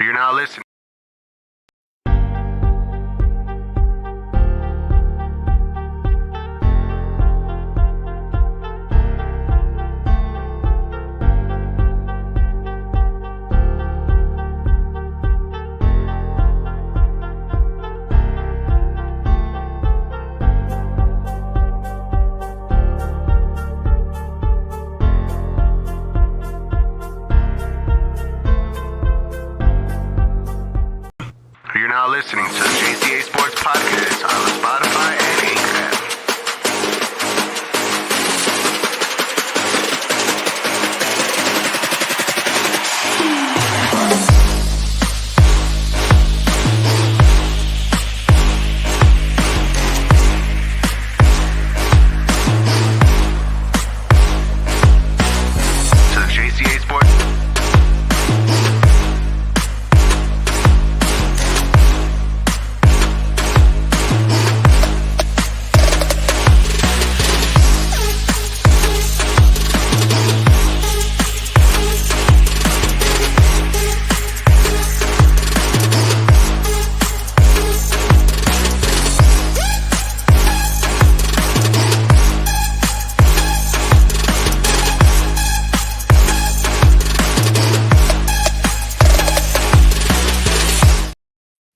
You're now listening. You're now listening to the JCA Sports Podcast on Spotify and Anchor. To the JCA Sports.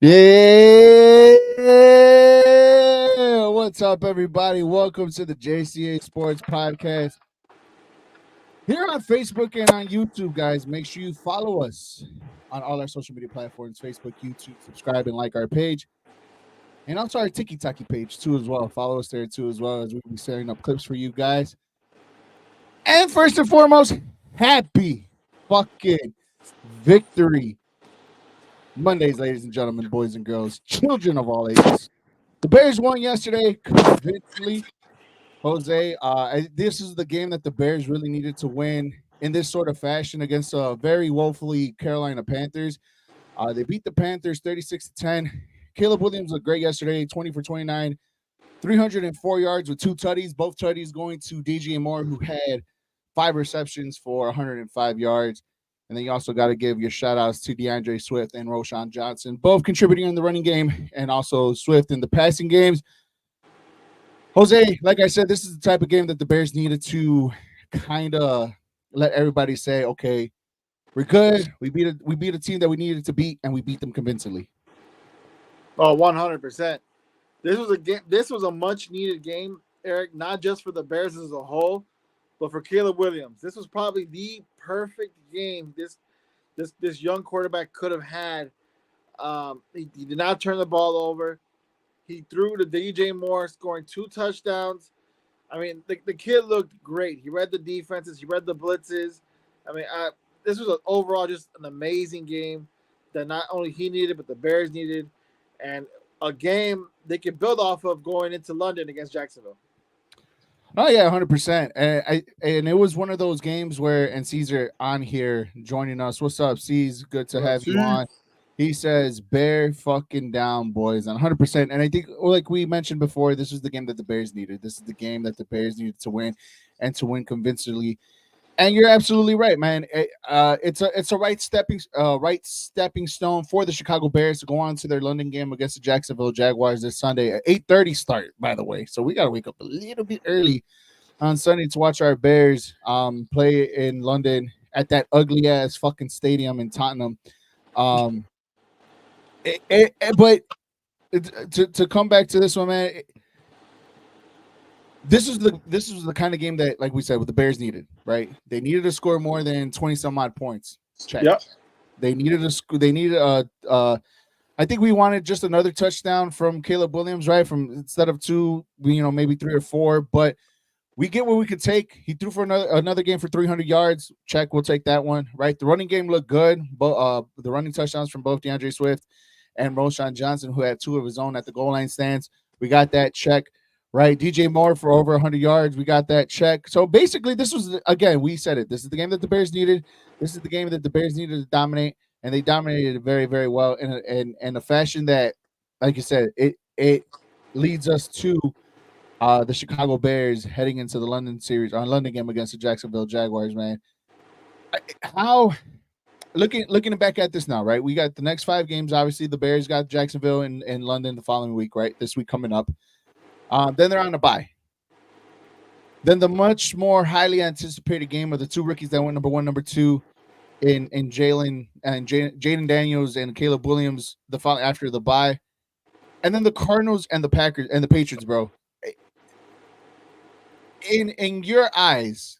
Yeah, what's up, everybody? Welcome to the JCA Sports Podcast. Here on Facebook and on YouTube, guys, make sure you follow us on all our social media platforms, Facebook, YouTube, subscribe and like our page. And also our Tiki-Taki page, too, as well. Follow us there, too, as well, as we'll be setting up clips for you guys. And first and foremost, happy fucking victory Mondays, ladies and gentlemen, boys and girls, children of all ages. The Bears won yesterday convincingly. Jose, this is the game that the Bears really needed to win in this sort of fashion against a very woefully Carolina Panthers. They beat the Panthers 36-10. Caleb Williams looked great yesterday, 20 for 29, 304 yards with 2 tutties, both tutties going to DJ Moore, who had 5 receptions for 105 yards. And then you also got to give your shout outs to DeAndre Swift and Roschon Johnson, both contributing in the running game and also Swift in the passing games. Jose, like I said, this is the type of game that the Bears needed to kind of let everybody say, okay, we're good. We beat a team that we needed to beat, and we beat them convincingly. Oh, 100%. This was a game. This was a much needed game, Eric, not just for the Bears as a whole, but for Caleb Williams. This was probably the perfect game this young quarterback could have had. He did not turn the ball over. He threw to DJ Moore, scoring 2 touchdowns. I mean, the kid looked great. He read the defenses. He read the blitzes. I mean, this was overall just an amazing game that not only he needed, but the Bears needed. And a game they could build off of going into London against Jacksonville. Oh, yeah, 100%. And it was one of those games where, and Caesar on here joining us. What's up, C's? Good to have you on. He says, bear fucking down, boys, on 100%. And I think, like we mentioned before, this was the game that the Bears needed. This is the game that the Bears needed to win and to win convincingly. And you're absolutely right, man. It's a right stepping stone for the Chicago Bears to go on to their London game against the Jacksonville Jaguars this Sunday at 8:30 start, by the way. So we got to wake up a little bit early on Sunday to watch our Bears play in London at that ugly ass fucking stadium in Tottenham. But to come back to this one, man, this was the kind of game that, like we said, what the Bears needed, right? They needed to score more than 20 some odd points. Check. Yep. They needed I think we wanted just another touchdown from Caleb Williams, right? From instead of 2, maybe 3 or 4, but we get what we could take. He threw for another game for 300 yards. Check, we'll take that one, right? The running game looked good. But the running touchdowns from both DeAndre Swift and Roschon Johnson, who had 2 of his own at the goal line stands. We got that check, right? DJ Moore for over 100 yards. We got that check. So basically, this was, again, we said it. This is the game that the Bears needed. This is the game that the Bears needed to dominate, and they dominated it very, very well in a fashion that, like you said, it leads us to the Chicago Bears heading into the London series, London game against the Jacksonville Jaguars, man. looking back at this now, right? We got the next 5 games. Obviously, the Bears got Jacksonville and London the following week, right? This week coming up. Then they're on a bye. Then the much more highly anticipated game of the 2 rookies that went number 1, number 2 in Jalen and Jaden Daniels and Caleb Williams the following after the bye, and then the Cardinals and the Packers and the Patriots, bro. In your eyes,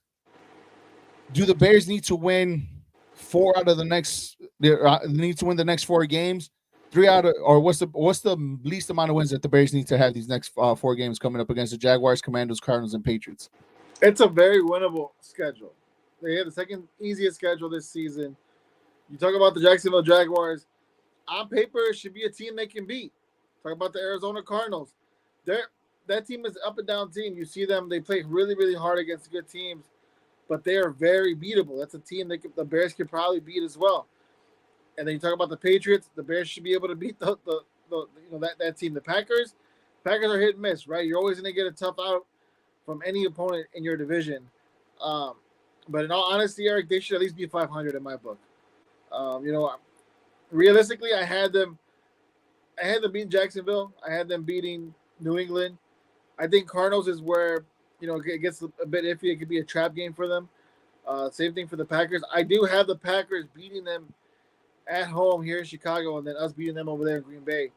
do the Bears need to win 4 out of the next? Need to win the next 4 games, 3 out of, or what's the least amount of wins that the Bears need to have these next 4 games coming up against the Jaguars, Commandos, Cardinals, and Patriots? It's a very winnable schedule. They have the second easiest schedule this season. You talk about the Jacksonville Jaguars. On paper, it should be a team they can beat. Talk about the Arizona Cardinals. That team is an up and down team. You see them; they play really, really hard against good teams, but they are very beatable. That's a team the Bears could probably beat as well. And then you talk about the Patriots. The Bears should be able to beat that team. The Packers are hit and miss, right? You're always going to get a tough out from any opponent in your division. But in all honesty, Eric, they should at least be 500 in my book. Realistically, I had them beating Jacksonville. I had them beating New England. I think Cardinals is where, it gets a bit iffy. It could be a trap game for them. Same thing for the Packers. I do have the Packers beating them at home here in Chicago, and then us beating them over there in Green Bay.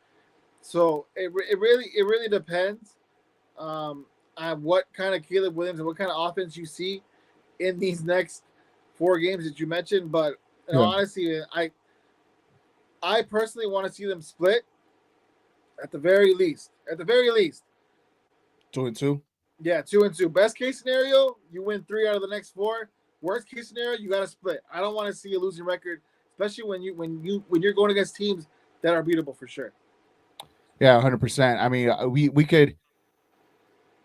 So it really depends on what kind of Caleb Williams and what kind of offense you see in these next 4 games that you mentioned. But honestly, I personally want to see them split at the very least. 2-2. Yeah, 2-2. Best case scenario, you win 3 out of the next 4. Worst case scenario, you got to split. I don't want to see a losing record, especially when you're going against teams that are beatable for sure. Yeah, 100%. I mean, we could,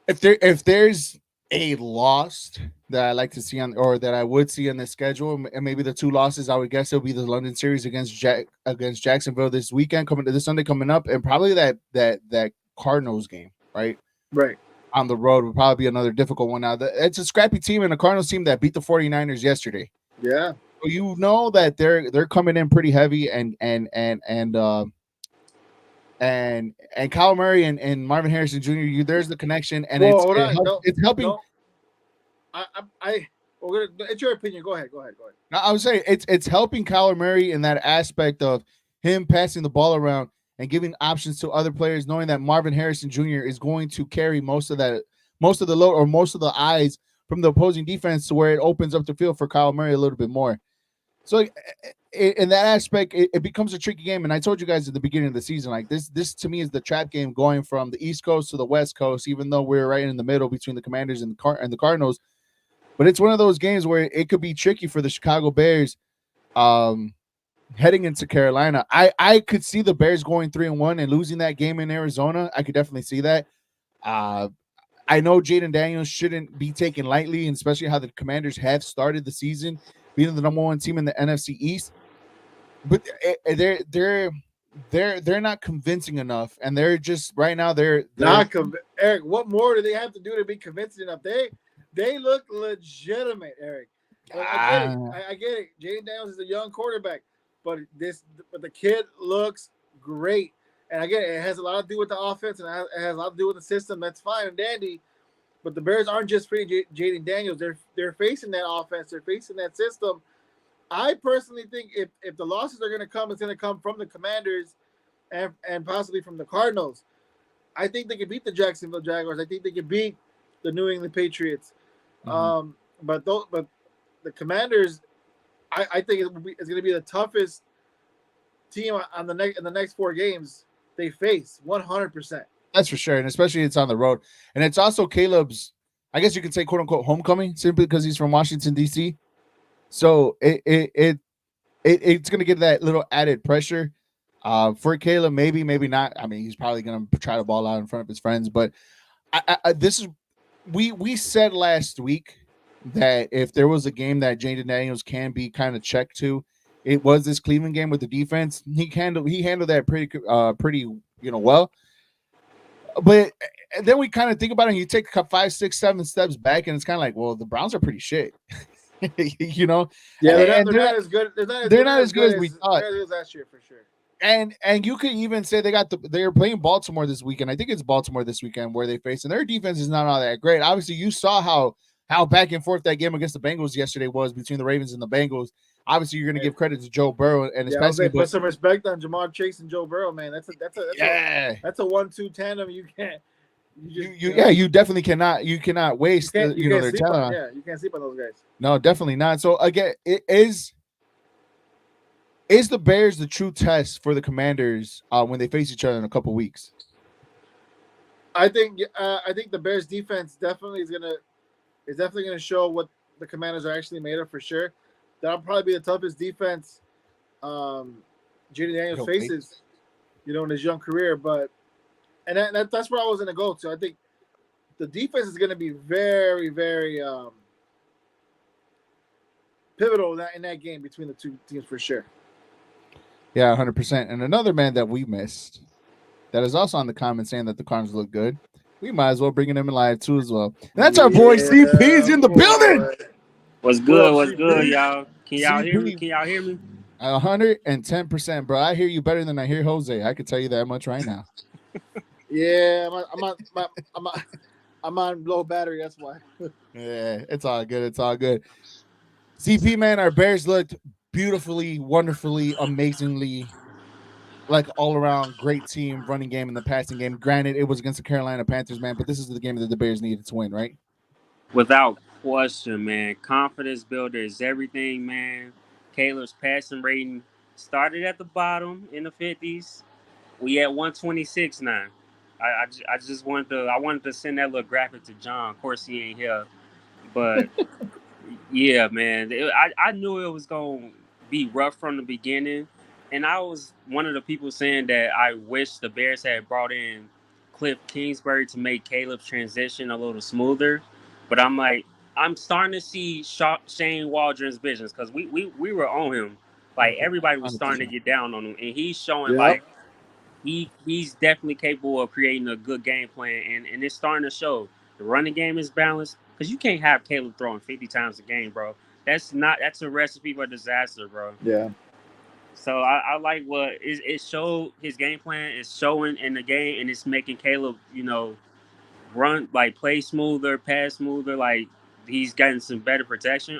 if there's a loss that I like to see or that I would see on the schedule, and maybe the 2 losses, I would guess it'll be the London series against Jacksonville this weekend, this Sunday coming up, and probably that Cardinals game, right? Right. On the road would probably be another difficult one. Now, it's a scrappy team and a Cardinals team that beat the 49ers yesterday. Yeah. So that they're coming in pretty heavy, and Kyle Murray and Marvin Harrison Jr. There's the connection, and it's helping. No. It's your opinion. Go ahead. I would say it's helping Kyler Murray in that aspect of him passing the ball around and giving options to other players, knowing that Marvin Harrison Jr. is going to carry most of the load or most of the eyes from the opposing defense, to where it opens up the field for Kyle Murray a little bit more. So in that aspect, it becomes a tricky game. And I told you guys at the beginning of the season, like this to me is the trap game going from the East Coast to the West Coast, even though we're right in the middle between the Commanders and the Cardinals. But it's one of those games where it could be tricky for the Chicago Bears heading into Carolina. I could see the Bears going 3-1 and losing that game in Arizona. I could definitely see that. I know Jaden Daniels shouldn't be taken lightly, and especially how the Commanders have started the season, being the number 1 team in the NFC East. But they're not convincing enough, and they're just right now they're not Eric. What more do they have to do to be convincing enough? They look legitimate, Eric. I get it. Jaden Daniels is a young quarterback, but the kid looks great. And again, it has a lot to do with the offense, and it has a lot to do with the system. That's fine and dandy. But the Bears aren't just free Jaden Daniels. They're facing that offense. They're facing that system. I personally think if the losses are going to come, it's going to come from the Commanders and possibly from the Cardinals. I think they can beat the Jacksonville Jaguars. I think they can beat the New England Patriots. Mm-hmm. But the Commanders, I think it's going to be the toughest team in the next 4 games they face, 100%. That's for sure, and especially it's on the road, and it's also Caleb's, I guess you could say, quote unquote, homecoming, simply because he's from Washington D.C. So it's going to get that little added pressure for Caleb. Maybe not. I mean, he's probably going to try to ball out in front of his friends, but we said last week that if there was a game that Jaden Daniels can be kind of checked to, it was this Cleveland game with the defense. He handled that pretty well. But then we kind of think about it, and you take 5, 6, 7 steps back, and it's kind of like, well, the Browns are pretty shit. you know, Yeah, and they're not as good. they're not as good as we thought. They're not as good as last year for sure. And you could even say they're playing Baltimore this weekend. I think it's Baltimore this weekend where they face, and their defense is not all that great. Obviously, you saw how back and forth that game against the Bengals yesterday was between the Ravens and the Bengals. Obviously, you're going to give credit to Joe Burrow and Yeah, I was especially put some respect on Jamar Chase and Joe Burrow, man. That's a yeah. that's a 1-2 tandem. You can't You definitely cannot waste you can't their sleep talent. on, yeah, you can't sleep on those guys. No, definitely not. So again, it is the Bears the true test for the Commanders when they face each other in a couple weeks? I think the Bears defense definitely is definitely gonna show what the Commanders are actually made of for sure. That'll probably be the toughest defense Jaden Daniels faces, in his young career. But that's where I was gonna go to. I think the defense is gonna be very, very pivotal in that game between the two teams for sure. Yeah, 100%. And another man that we missed that is also on the comments saying that the Cardinals look good. We might as well bring him in live too as well. And that's our boy CP's in the building. What's good? What's good, y'all? Can y'all hear me? 110%, bro. I hear you better than I hear Jose. I can tell you that much right now. Yeah, I'm on low battery. That's why. Yeah, it's all good. It's all good. CP, man, our Bears looked beautifully, wonderfully, amazingly, like all around great team, running game and the passing game. Granted, it was against the Carolina Panthers, man, but this is the game that the Bears needed to win, right? Without question, man. Confidence builder is everything, man. Caleb's passing rating started at the bottom in the 50s. We at 126 now. I just wanted to send that little graphic to John. Of course, he ain't here, but yeah, man. I knew it was going to be rough from the beginning. And I was one of the people saying that I wish the Bears had brought in Cliff Kingsbury to make Caleb's transition a little smoother. But I'm like, I'm starting to see Shane Waldron's visions because we were on him. Like, everybody was starting to get down on him. And he's showing, like, he's definitely capable of creating a good game plan. And it's starting to show. The running game is balanced. Because you can't have Caleb throwing 50 times a game, bro. That's a recipe for disaster, bro. Yeah. So I like what it showed. His game plan is showing in the game, and it's making Caleb, run, like, play smoother, pass smoother. Like, he's getting some better protection.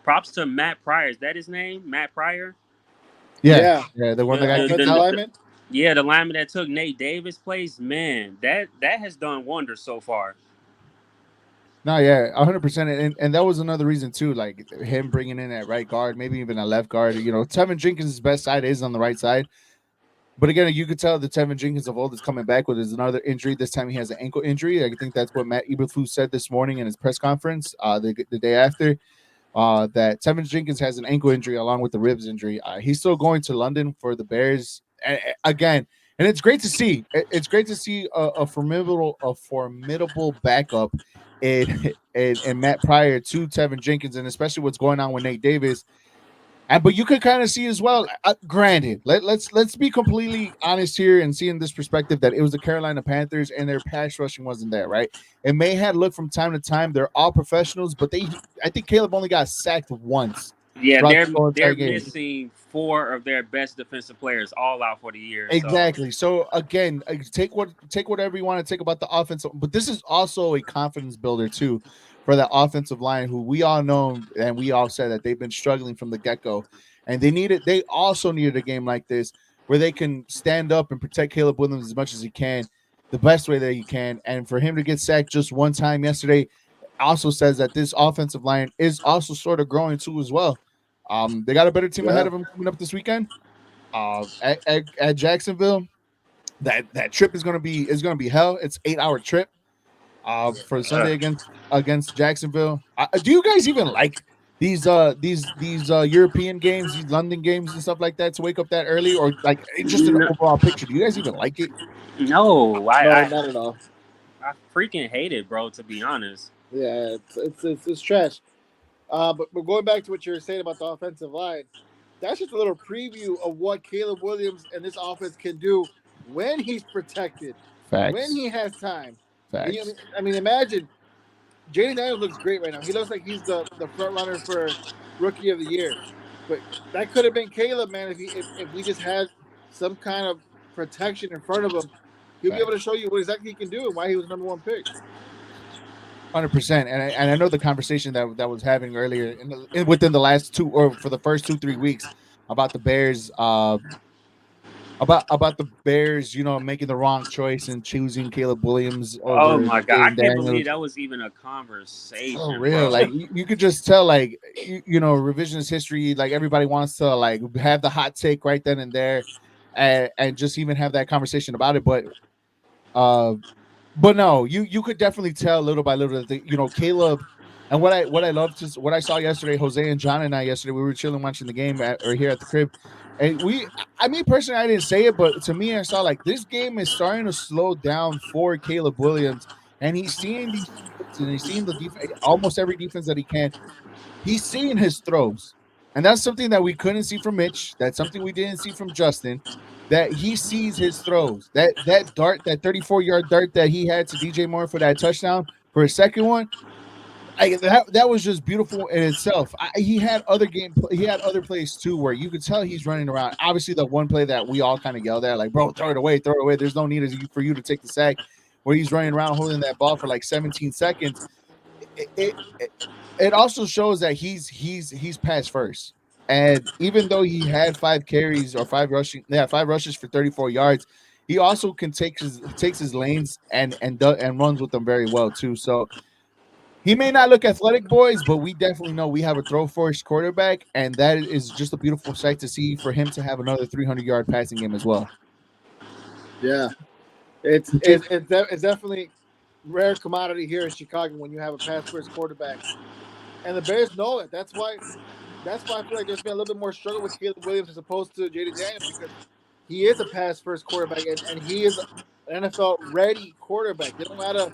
Props to Matt Pryor. Is that his name? Matt Pryor? Yeah. The one that got kicked out. Yeah, the lineman that took Nate Davis' place. Man, that has done wonders so far. No, yeah, 100%, and that was another reason too, like him bringing in that right guard, maybe even a left guard. Tevin Jenkins' best side is on the right side, but again, you could tell the Tevin Jenkins of old is coming back with another injury. This time he has an ankle injury. I think that's what Matt Eberflus said this morning in his press conference, the day after, that Tevin Jenkins has an ankle injury along with the ribs injury. He's still going to London for the Bears, and again. And it's great to see. It's great to see a formidable backup and Matt Pryor to Tevin Jenkins, and especially what's going on with Nate Davis. But you could kind of see as well. Granted, let's be completely honest here and see in this perspective that it was the Carolina Panthers and their pass rushing wasn't there, right? It may have looked from time to time. They're all professionals, but I think Caleb only got sacked once. Yeah, they're missing 4 of their best defensive players all out for the year. Exactly. So again, take whatever you want to take about the offense, but this is also a confidence builder too for the offensive line, who we all know and we all said that they've been struggling from the get-go, and they also needed a game like this where they can stand up and protect Caleb Williams as much as he can, the best way that he can, and for him to get sacked just one time yesterday also says that this offensive line is also sort of growing too as well. They got a better team ahead of them coming up this weekend at Jacksonville. That trip is gonna be hell. It's 8-hour trip for Sunday against Jacksonville. Do you guys even like these European games, these London games and stuff like that, to wake up that early, or like just an overall picture? Do you guys even like it? No, not at all. I freaking hate it, bro, to be honest. Yeah, it's trash. But going back to what you were saying about the offensive line, that's just a little preview of what Caleb Williams and this offense can do when he's protected, when he has time. Facts. I mean, imagine Jaden Daniels looks great right now. He looks like he's the front runner for rookie of the year. But that could have been Caleb, man. If we just had some kind of protection in front of him, he'll be able to show you what exactly he can do and why he was number one pick. 100%. And I know the conversation that was having earlier within the last two or for the first 2-3 weeks about the Bears, about the Bears, making the wrong choice and choosing Caleb Williams Oh over my god, I Jaden can't believe Daniels. that was even a For conversation, real, bro. like you could just tell, like revisionist history. Like everybody wants to like have the hot take right then and there, and just even have that conversation about it. Uh, but no, you could definitely tell little by little that Caleb. And what I loved is what I saw yesterday. Jose and John and I yesterday, we were chilling watching the game or here at the crib, and I mean personally, I didn't say it, but to me, I saw like this game is starting to slow down for Caleb Williams, and he's seeing these and he's seeing the defense, almost every defense that he can. He's seeing his throws, and that's something that we couldn't see from Mitch. That's something we didn't see from Justin. That he sees his throws. That dart, that 34-yard dart that he had to DJ Moore for that touchdown for his second one. That was just beautiful in itself. He had other plays too where you could tell he's running around. Obviously, the one play that we all kind of yelled at, like, "Bro, throw it away, throw it away." There's no need for you to take the sack, where he's running around holding that ball for like 17 seconds. It also shows that he's pass first. And even though he had 5 carries or 5 rushes for 34 yards, he also can takes his lanes and runs with them very well too. So he may not look athletic, boys, but we definitely know we have a throw first quarterback, and that is just a beautiful sight to see for him to have another 300-yard passing game as well. Yeah, it's definitely rare commodity here in Chicago when you have a pass first quarterback, and the Bears know it. That's why I feel like there's been a little bit more struggle with Caleb Williams as opposed to Jaden Daniels because he is a pass first quarterback and he is an NFL ready quarterback. They don't gotta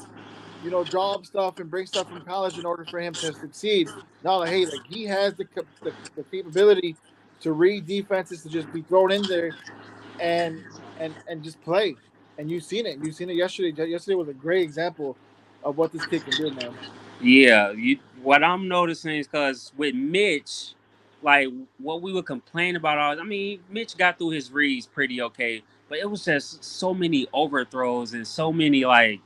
draw up stuff and bring stuff from college in order for him to succeed. No, like, hey, like he has the capability to read defenses to just be thrown in there and just play. And you've seen it. You've seen it yesterday. Yesterday was a great example of what this kid can do, man. Yeah, what I'm noticing is because with Mitch, like what we would complain about, I mean, Mitch got through his reads pretty okay, but it was just so many overthrows and so many like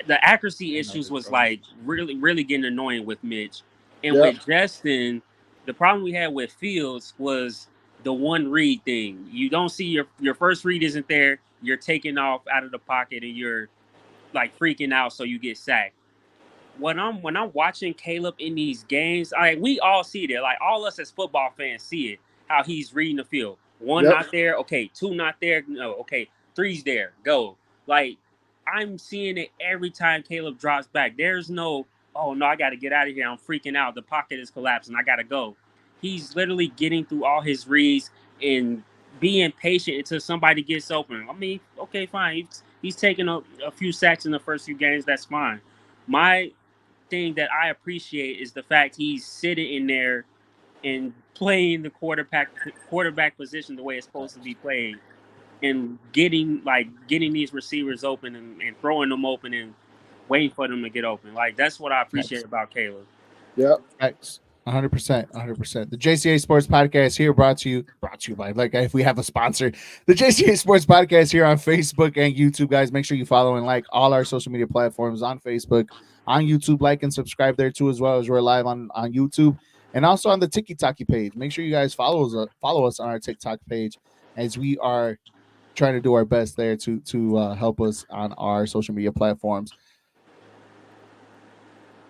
the accuracy issues was like really, really getting annoying with Mitch. And Yep. with Justin, the problem we had with Fields was the one read thing. You don't see your first read isn't there. You're taking off out of the pocket and you're like freaking out, so you get sacked. When I'm watching Caleb in these games, we all see it. Like all us as football fans see it. How he's reading the field. One Yep. not there, okay. Two not there, no, okay. Three's there, go. Like I'm seeing it every time Caleb drops back. There's no, oh no, I got to get out of here. I'm freaking out. The pocket is collapsing. I got to go. He's literally getting through all his reads and being patient until somebody gets open. I mean, okay, fine. He's taking a few sacks in the first few games. That's fine. My thing that I appreciate is the fact he's sitting in there and playing the quarterback position the way it's supposed to be played, and getting these receivers open and throwing them open and waiting for them to get open. Like that's what I appreciate about Caleb. Yep. Thanks. 100%. 100%. The JCA Sports Podcast here brought to you by, like, if we have a sponsor, the JCA Sports Podcast here on Facebook and YouTube. Guys, make sure you follow and like all our social media platforms on Facebook, on YouTube. Like and subscribe there too, as well as we're live on YouTube and also on the TikTok page. Make sure you guys follow us on our TikTok page as we are trying to do our best there to help us on our social media platforms.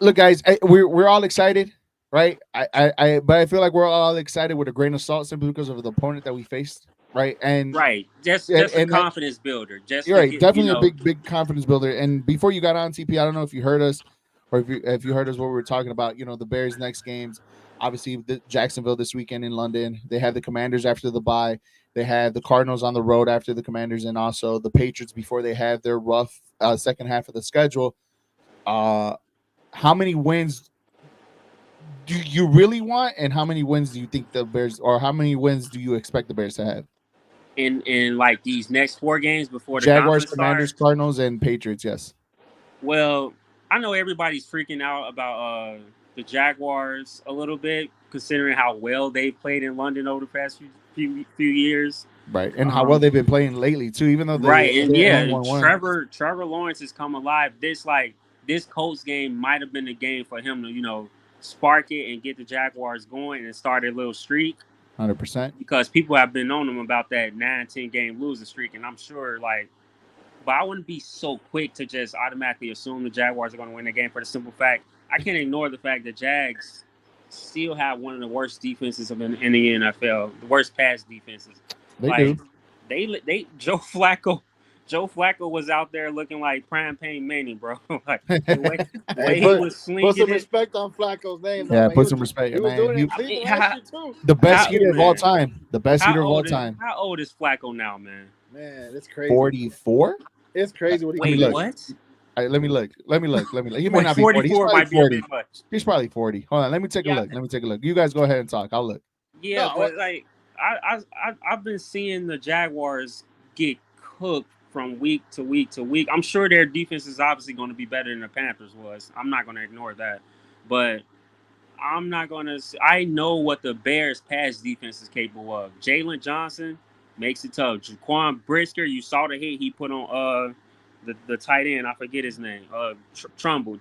Look, guys, we're all excited, right? But I feel like we're all excited with a grain of salt simply because of the opponent that we faced, right? And Right, just a and confidence builder. Just you're to right, get, definitely a big confidence builder. And before you got on, TP, I don't know if you heard us or if you heard us what we were talking about. The Bears' next games, obviously Jacksonville this weekend in London. They have the Commanders after the bye. They have the Cardinals on the road after the Commanders, and also the Patriots before they have their rough second half of the schedule. How many wins do you really want, and how many wins do you think the Bears, or how many wins do you expect the Bears to have in like these next 4 games before the Jaguars, conference Commanders, starts? Cardinals, and Patriots? Yes. Well, I know everybody's freaking out about the Jaguars a little bit, considering how well they've played in London over the past few years. Right, and how well they've been playing lately too. Even though Right, and they're yeah, only 1-1. Trevor Lawrence has come alive. This Colts game might have been the game for him to spark it and get the Jaguars going and start a little streak. 100%. Because people have been on them about that 9-10 game losing streak, and I'm sure but I wouldn't be so quick to just automatically assume the Jaguars are going to win the game for the simple fact I can't ignore the fact that Jags still have one of the worst defenses in the NFL, the worst pass defenses. They do. They Joe Flacco was out there looking like prime pain Manning, bro. Like the way he was slinging put some respect on Flacco's name. Yeah, put some respect. He was doing it in Cleveland last year too. The best hitter of all time. The best hitter of all time. How old is Flacco now, man? Man, it's crazy. 44. It's crazy what he Wait, can do. what? Let me look. He might not be 44 40. He's probably might be 40. a bit much. He's probably 40. Hold on. Let me take a look. You guys go ahead and talk. I'll look. Yeah, no, but like I've been seeing the Jaguars get cooked from week to week to week. I'm sure their defense is obviously going to be better than the Panthers was. I'm not going to ignore that. But I know what the Bears pass defense is capable of. Jalen Johnson makes it tough. Jaquan Brisker, you saw the hit he put on the tight end. I forget his name. Trimble.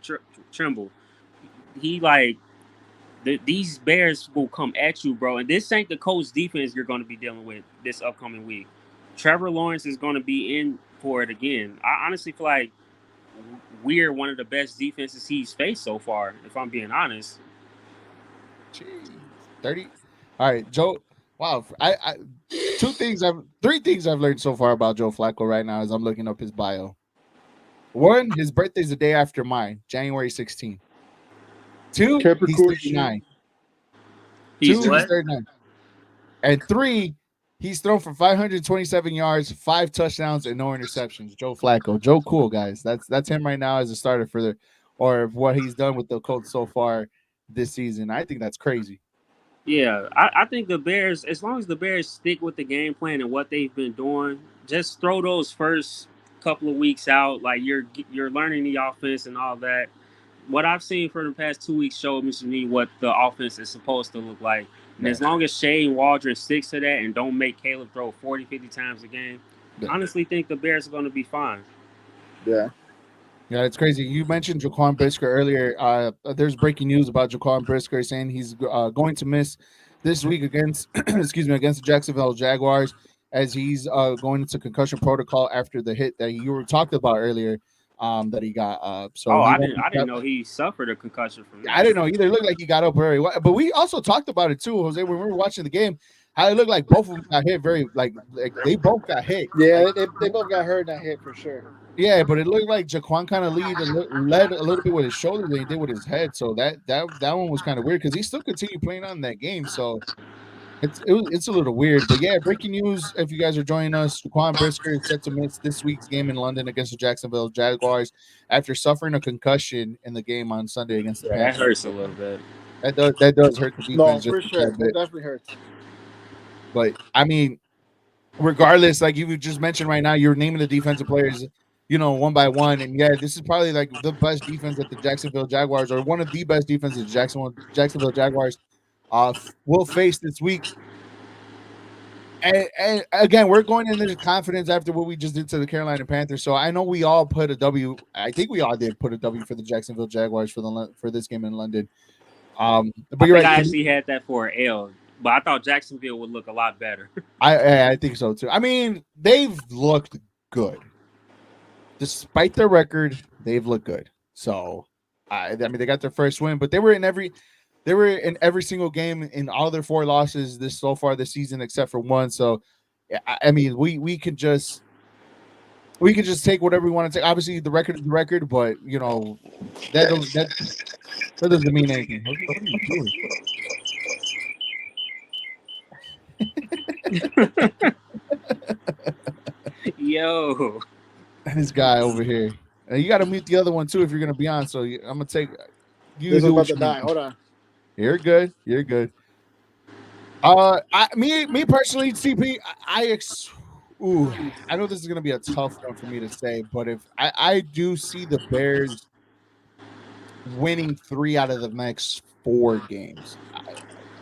He these Bears will come at you, bro. And this ain't the Colts defense you're going to be dealing with this upcoming week. Trevor Lawrence is going to be in for it again. I honestly feel like we're one of the best defenses he's faced so far, if I'm being honest. Jeez. 30. All right, Joe. Wow. Three things I've learned so far about Joe Flacco right now as I'm looking up his bio. One, his birthday's the day after mine, January 16th. Two, he's 39. He's 39. And three, he's thrown for 527 yards, 5 touchdowns, and no interceptions. Joe Flacco. Joe Cool, guys. That's him right now as a starter or what he's done with the Colts so far this season. I think that's crazy. Yeah, I think the Bears, as long as the Bears stick with the game plan and what they've been doing, just throw those first couple of weeks out. Like you're learning the offense and all that. What I've seen for the past 2 weeks showed me what the offense is supposed to look like. And as long as Shane Waldron sticks to that and don't make Caleb throw 40, 50 times a game, I honestly think the Bears are going to be fine. Yeah. Yeah, it's crazy. You mentioned Jaquan Brisker earlier. There's breaking news about Jaquan Brisker saying he's going to miss this week against the Jacksonville Jaguars as he's going into concussion protocol after the hit that you were talking about earlier. That he got I didn't know he suffered a concussion from that. I didn't know either. It looked like he got up very well. But we also talked about it too, Jose, when we were watching the game, how it looked like both of them got hit like they both got hit. Yeah, they both got hurt in that hit for sure. Yeah, but it looked like Jaquan kind of led a little bit with his shoulder than he did with his head. So that one was kind of weird because he still continued playing on that game. So it's a little weird. But yeah, breaking news, if you guys are joining us, Jaquan Brisker is set to miss this week's game in London against the Jacksonville Jaguars after suffering a concussion in the game on Sunday against the Panthers. That hurts a little bit. That does hurt the defense. No, for sure. It definitely hurts. But I mean, regardless, like you just mentioned right now, you're naming the defensive players, one by one. And yeah, this is probably like the best defense that the Jacksonville Jaguars, or one of the best defenses Jacksonville Jaguars will face this week. And again, we're going into confidence after what we just did to the Carolina Panthers. So I know we all put a W. I think we all did put a W for the Jacksonville Jaguars for this game in London. But you're right. I actually had that for an L, but I thought Jacksonville would look a lot better. I think so too. I mean, they've looked good. Despite their record, they've looked good. So I mean, they got their first win, but they were in every single game in all their 4 losses so far this season, except for one. So, I mean, we could just take whatever we want to take. Obviously, the record is the record, but that doesn't mean anything. What are you doing? Yo, this guy over here. You got to mute the other one too if you're gonna be on. So I'm gonna take you. This is about to die. Hold on. You're good. Me personally, CP, I know this is gonna be a tough one for me to say, but if I do see the Bears winning 3 out of the next 4 games.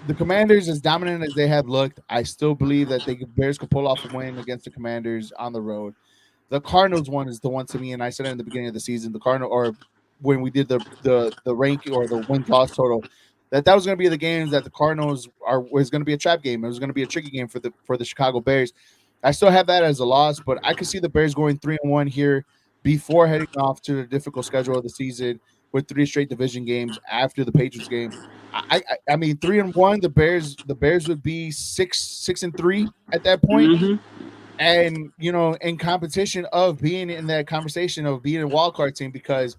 The Commanders, as dominant as they have looked, I still believe that Bears could pull off a win against the Commanders on the road. The Cardinals one is the one to me, and I said it in the beginning of the season. The Cardinal, or when we did the rank or the win loss total, that was going to be the games that the Cardinals was going to be a trap game. It was going to be a tricky game for the Chicago Bears. I still have that as a loss, but I could see the Bears going 3-1 here before heading off to the difficult schedule of the season with 3 straight division games after the Patriots game. I mean 3-1. The Bears would be 6-3 at that point, Mm-hmm. and in competition of being in that conversation of being a wild card team, because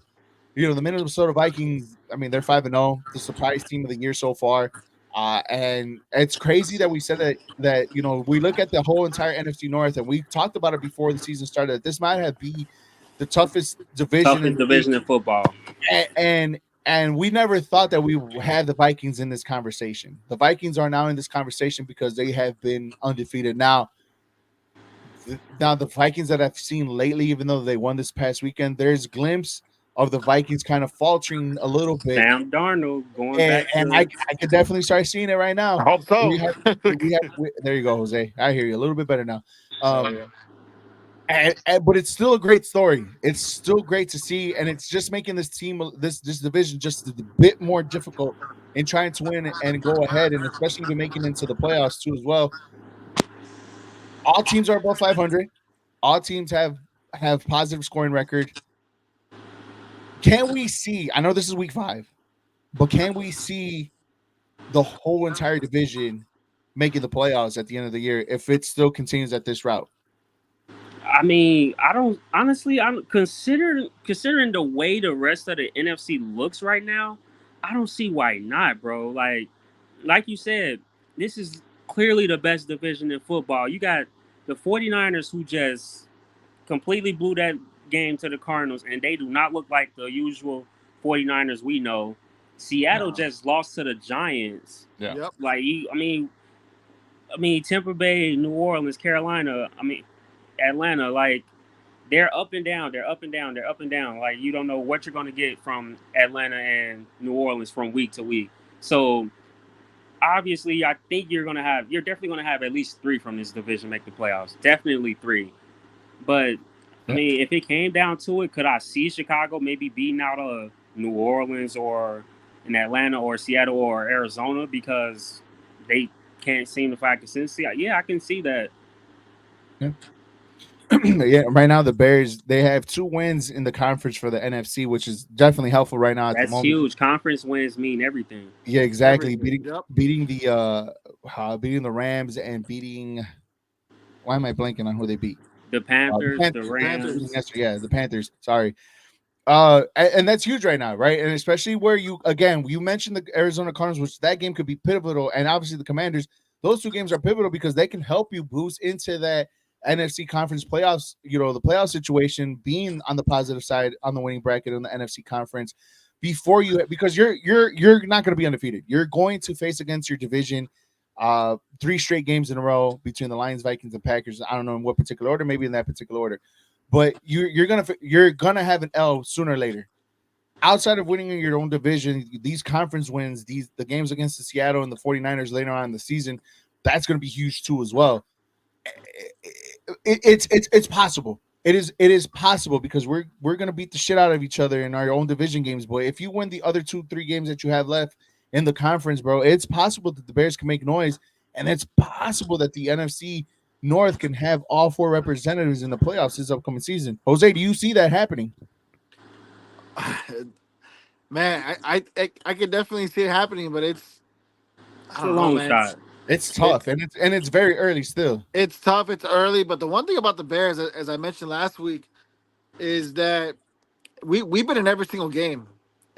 the Minnesota Vikings, I mean, they're 5-0, the surprise team of the year so far. And it's crazy that we said that we look at the whole entire NFC North, and we talked about it before the season started, that this might have been the toughest division in Toughest the league. division in football. And we never thought that we had the Vikings in this conversation. The Vikings are now in this conversation because they have been undefeated. Now the Vikings that I've seen lately, even though they won this past weekend, there's glimpse of the Vikings kind of faltering a little bit, Sam Darnold going and, back and I, to I could definitely start seeing it right I now. hope so. There you go, Jose. I hear you a little bit better now. Oh, yeah. But it's still a great story. It's still great to see, and it's just making this team, this division, just a bit more difficult in trying to win and go ahead, and especially even making into the playoffs too as well. All teams are above 500. All teams have positive scoring record. Can we see? I know this is week 5, but can we see the whole entire division making the playoffs at the end of the year if it still continues at this route? I mean, I don't honestly. I'm considering the way the rest of the NFC looks right now. I don't see why not, bro. Like you said, this is clearly the best division in football. You got the 49ers who just completely blew that game to the Cardinals, and they do not look like the usual 49ers we know. Seattle No. just lost to the Giants. Yeah. Yep. I mean, Tampa Bay, New Orleans, Carolina. I mean, Atlanta. Like they're up and down. They're up and down. They're up and down. Like you don't know what you're going to get from Atlanta and New Orleans from week to week. So obviously, I think you're definitely going to have at least 3 from this division make the playoffs. Definitely 3. But I Yeah. mean, if it came down to it, could I see Chicago maybe beating out of New Orleans or in Atlanta or Seattle or Arizona because they can't seem to find consistency? Yeah, I can see that. Yeah. Yeah, right now the Bears, they have 2 wins in the conference for the NFC, which is definitely helpful right now at the That's moment. huge. Conference wins mean everything. Yeah, exactly. Everything. Beating Yep. beating beating the Rams and beating, why am I blanking on who they beat? The The Panthers, the Panthers. Panthers. Rams. Yeah, the Panthers. Sorry. And that's huge right now, right? And especially where you mentioned the Arizona Cardinals, which that game could be pivotal, and obviously the Commanders. Those 2 games are pivotal because they can help you boost into that NFC conference playoffs. The playoff situation, being on the positive side on the winning bracket in the NFC conference because you're not going to be undefeated. You're going to face against your division 3 straight games in a row between the Lions, Vikings, and Packers. I don't know in what particular order, maybe in that particular order, but you're gonna have an L sooner or later. Outside of winning in your own division, these conference wins, the games against the Seattle and the 49ers later on in the season, that's going to be huge too as well. It's possible. It is possible because we're gonna beat the shit out of each other in our own division games. But if you win the other 2-3 games that you have left in the conference, bro, it's possible that the Bears can make noise, and it's possible that the NFC North can have all 4 representatives in the playoffs this upcoming season. Jose, do you see that happening? Man, I could definitely see it happening, but I It's a don't know, long man. shot. It's It, tough, and it's very early still. it's tough. It's early, but the one thing about the Bears, as I mentioned last week, is that we've been in every single game.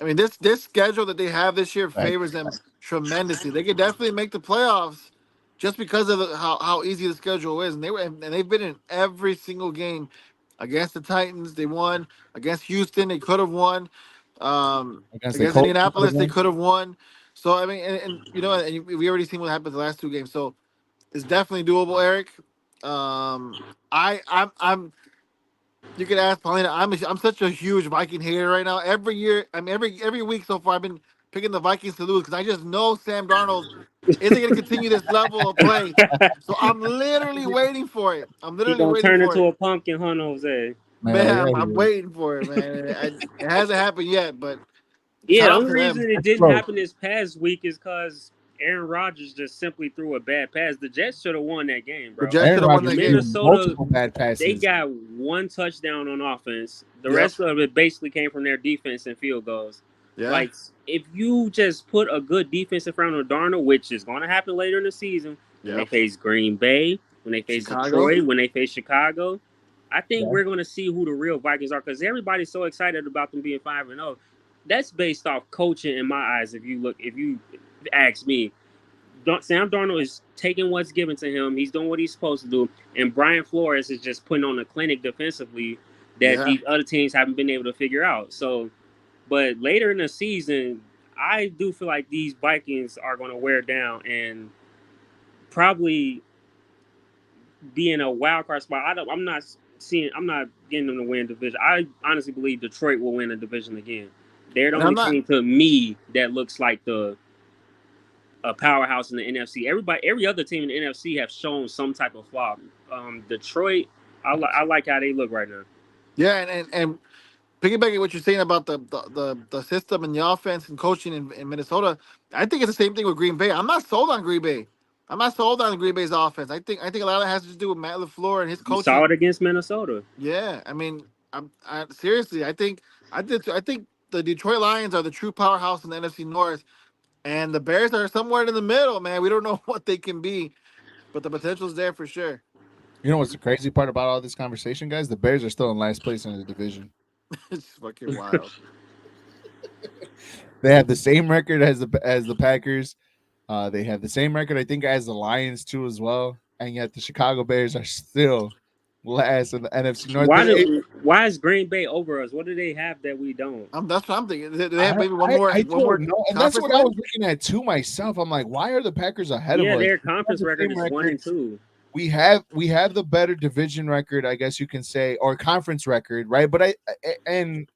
I mean, this schedule that they have this year Right. favors them tremendously. They could definitely make the playoffs just because of how easy the schedule is, and they've been in every single game against the Titans. They won against Houston. They could have won Against the against Colts, they could've Indianapolis. They won. could have won. So I mean, we already seen what happened the last 2 games. So it's definitely doable, Eric. I You can ask Paulina. I'm such a huge Viking hater right now. Every year, I mean every week so far, I've been picking the Vikings to lose because I just know Sam Darnold isn't going to continue this level of play. So I'm literally waiting for it. I'm He literally gonna waiting turn for into it. a pumpkin, huh, Jose? Man, Man, yeah, I'm waiting for it, man. It hasn't happened yet, but Yeah, shout the out only to them. reason it didn't bro. happen this past week is because Aaron Rodgers just simply threw a bad pass. The Jets should have won that game, The bro. Jets Aaron should have won Rodgers that game. threw Minnesota, multiple bad they passes. got one touchdown on offense. The Yep. rest of it basically came from their defense and field goals. Yeah. Like, if you just put a good defense in front of Darnold, which is going to happen later in the season, when they Yep. face Green Bay, when they face Chicago. Detroit, when they face Chicago, I think Yeah. we're going to see who the real Vikings are because everybody's so excited about them being 5-0. That's based off coaching in my eyes. If you ask me, Sam Darnold is taking what's given to him. He's doing what he's supposed to do, and Brian Flores is just putting on a clinic defensively that Yeah. these other teams haven't been able to figure out. So, but later in the season, I do feel like these Vikings are going to wear down and probably be in a wild card spot. I'm not getting them to win division. I honestly believe Detroit will win the division again. They're the And I'm only not. team to me that looks like the a powerhouse in the NFC. Every other team in the NFC have shown some type of flaw. Detroit, I like how they look right now. Yeah, and piggybacking what you're saying about the system and the offense and coaching in Minnesota, I think it's the same thing with Green Bay. I'm not sold on Green Bay. I'm not sold on Green Bay's offense. I think a lot of it has to do with Matt LaFleur and his You saw coaching. it against Minnesota. Yeah, I mean, seriously. I think the Detroit Lions are the true powerhouse in the NFC North, and the Bears are somewhere in the middle. Man, we don't know what they can be, but the potential's there for sure. You know what's the crazy part about all this conversation, guys? The Bears are still in last place in the division. It's fucking wild. They have the same record as the Packers. They have the same record, I think, as the Lions too, as well. And yet the Chicago Bears are still last in the NFC North. Why is Green Bay over us? What do they have that we don't? That's what I'm thinking. Do they I, have maybe I one more don't know, and that's conference what I was win? looking at too myself. I'm like, why are the Packers ahead of Yeah, us? their We have conference the record same is 1-2. We have the better division record, I guess you can say, or conference record, right? But and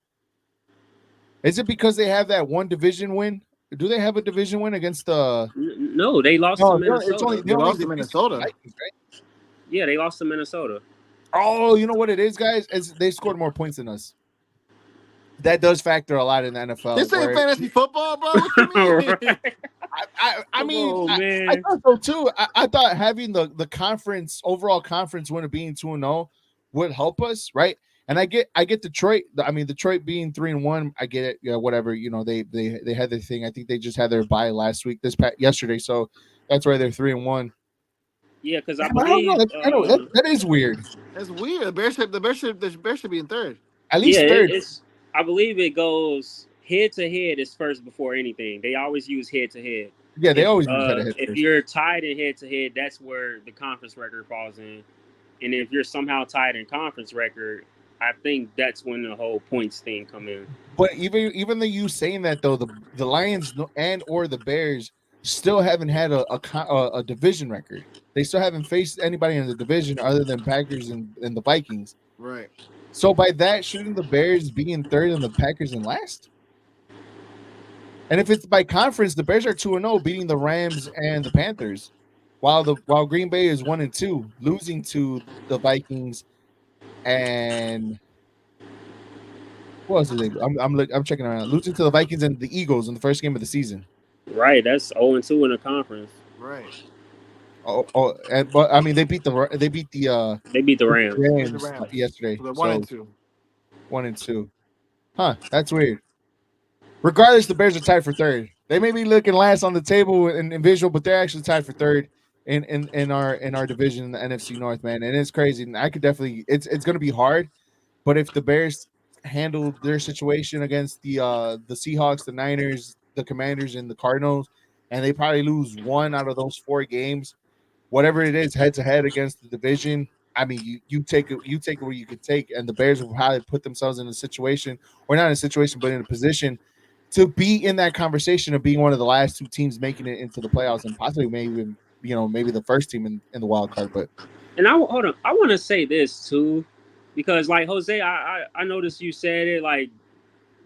is it because they have that one division win? Do they have a division win against the? No, they lost to No, it's only Minnesota. They lost to they faced the Minnesota. Vikings, right? Yeah, they lost to Minnesota. Oh, you know what it is, guys? Is they scored more points than us. That does factor a lot in the NFL. This ain't Where fantasy football, bro. What you mean? Right. I mean, Oh I man. thought so too. I thought having the conference overall conference win of being 2-0 would help us, right? And I get Detroit. I mean, Detroit being 3-1, I get it. Yeah, whatever. You know, they had their thing. I think they just had their bye last week, yesterday. So that's why they're 3-1. Yeah, because I I don't know. believe I know that is weird. That's weird. The Bears should be in third. At yeah, least third. it's I believe it goes head to head is first before anything. They always use head to head. Yeah, they always use head to head If first. you're tied in head to head, that's where the conference record falls in. And if you're somehow tied in conference record, I think that's when the whole points thing come in. But even though you saying that though, the Lions and or the Bears still haven't had a division record. They still haven't faced anybody in the division other than Packers and the Vikings. Right. So by that, shouldn't the Bears be in third and the Packers in last? And if it's by conference, the Bears are 2-0, beating the Rams and the Panthers, while Green Bay is 1-2, losing to the Vikings and what else is it? I'm checking around. Losing to the Vikings and the Eagles in the first game of the season. Right, that's 0-2 in the conference. Right. But I mean they beat the They beat the Rams. The Rams. yesterday. So they're So 1-2. 1-2. Huh? That's weird. Regardless, the Bears are tied for third. They may be looking last on the table in visual, but they're actually tied for third in our division in the NFC North, man. And it's crazy. And I could definitely it's going to be hard, but if the Bears handle their situation against the Seahawks, the Niners, the Commanders, and the Cardinals, and they probably lose one out of those 4 games, whatever it is, head to head against the division. I mean, you take it where you could take, and the Bears will probably put themselves in a situation, or not in a situation, but in a position to be in that conversation of being one of the last 2 teams making it into the playoffs, and possibly maybe the first team in the wild card. But And hold on, I want to say this too. Because like Jose, I noticed you said it like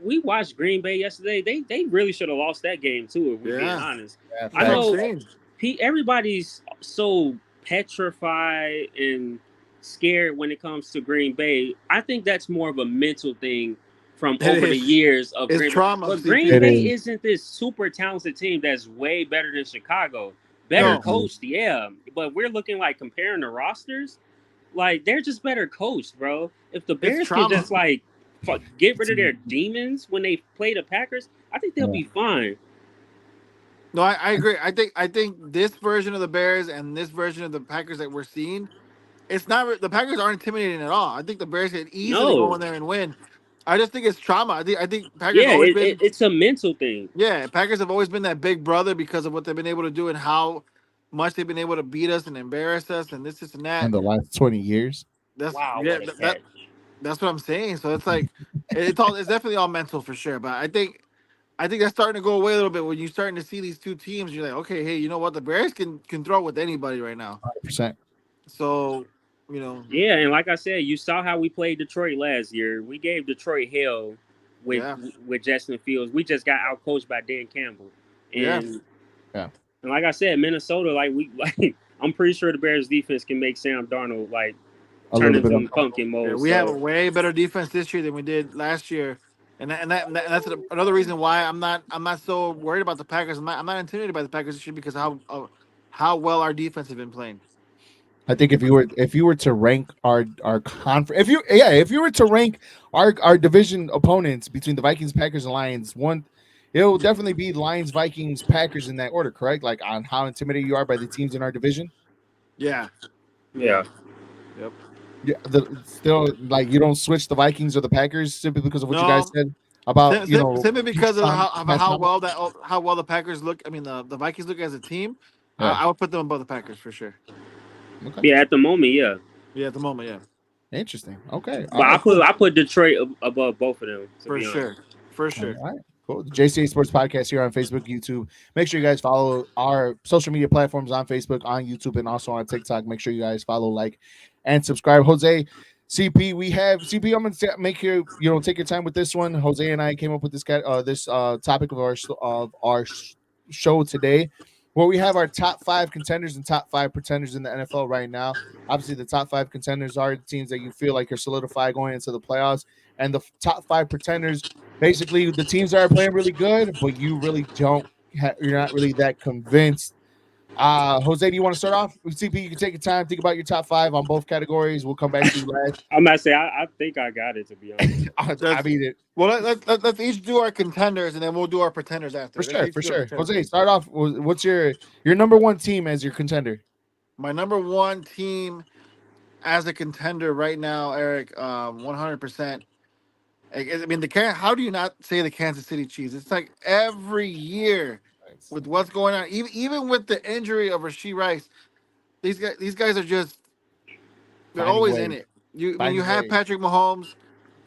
we watched Green Bay yesterday. They really should have lost that game too, if we're being Yeah, honest. Yeah, I that's what I'm facts. know saying. everybody's so petrified and scared when it comes to Green Bay. I think that's more of a mental thing from It over the is. years of It's Green Bay. trauma, But Green It CP. Bay is. isn't this super talented team that's way better than Chicago. Better No, Certainly. coached, yeah. But we're looking like comparing the rosters, like they're just better coached, bro. If the it's Bears can trauma. just like get rid of their demons when they play the Packers, I think they'll Yeah. be fine. No, I agree. I think this version of the Bears and this version of the Packers that we're seeing, it's not the Packers aren't intimidating at all. I think the Bears can easily go No, in there and win. I just think it's trauma. I think Packers yeah, always been it's a mental thing. yeah, Packers have always been that big brother because of what they've been able to do and how much they've been able to beat us and embarrass us and this and In that. the last 20 years. That's Wow, yeah, what a that catch! that's what I'm saying. So it's like it's definitely all mental for sure. But I think that's starting to go away a little bit when you're starting to see these two teams. You're like, okay, hey, you know what? The Bears can throw with anybody right now. 100%. So, you know, Yeah, and like I said, you saw how we played Detroit last year. We gave Detroit hell with yeah, with Justin Fields. We just got outcoached by Dan Campbell, yeah, Yeah. and like I said, Minnesota, like we like, I'm pretty sure the Bears defense can make Sam Darnold like A turn little bit into uncomfortable. pumpkin yeah. mode. We have a So way better defense this year than we did last year, and that's another reason why I'm not so worried about the Packers. I'm not intimidated by the Packers this year because of how well our defense has been playing. I think if you were to rank our conference, if you were to rank our division opponents between the Vikings, Packers, and Lions, it'll definitely be Lions, Vikings, Packers in that order, correct? Like on how intimidated you are by the teams in our division. Yeah, yeah, yeah, yep. Yeah, still like you don't switch the Vikings or the Packers simply because of what you guys No, said about simply because of past time. how well the Packers look. I mean, the Vikings look as a team. Yeah. I would put them above the Packers for sure. Okay. yeah. At the moment, yeah. Yeah, at the moment, yeah, Interesting. Okay. All But I right. put Cool. I put Detroit above both of them. To for be honest. sure, for All sure. right. Cool. The JCA Sports Podcast here on Facebook, YouTube. Make sure you guys follow our social media platforms on Facebook, on YouTube, and also on TikTok. Make sure you guys follow, like, and subscribe. Jose, CP, we have CP. I'm gonna make you take your time with this one. Jose and I came up with this topic of our show today, where we have our top 5 contenders and top 5 pretenders in the NFL right now. Obviously, the top 5 contenders are the teams that you feel like are solidified going into the playoffs, and the top 5 pretenders, basically the teams that are playing really good, but you really you're not really that convinced. Jose, do you want to start off? CP, you can take your time, think about your top 5 on both categories. We'll come back to you last. I'm about to say I think I got it, to be honest. I mean, Well, let's each do our contenders and then we'll do our pretenders after. for Let's sure, each for do our sure. pretenders. Jose, start off. What's your number one team as your contender? My number one team as a contender right now, Eric, 100%. I mean, how do you not say the Kansas City Chiefs? It's like every year Nice. with what's going on, even with the injury of Rasheed Rice, these guys are just they're Finding always in ways, it. You finding have ways. Patrick Mahomes,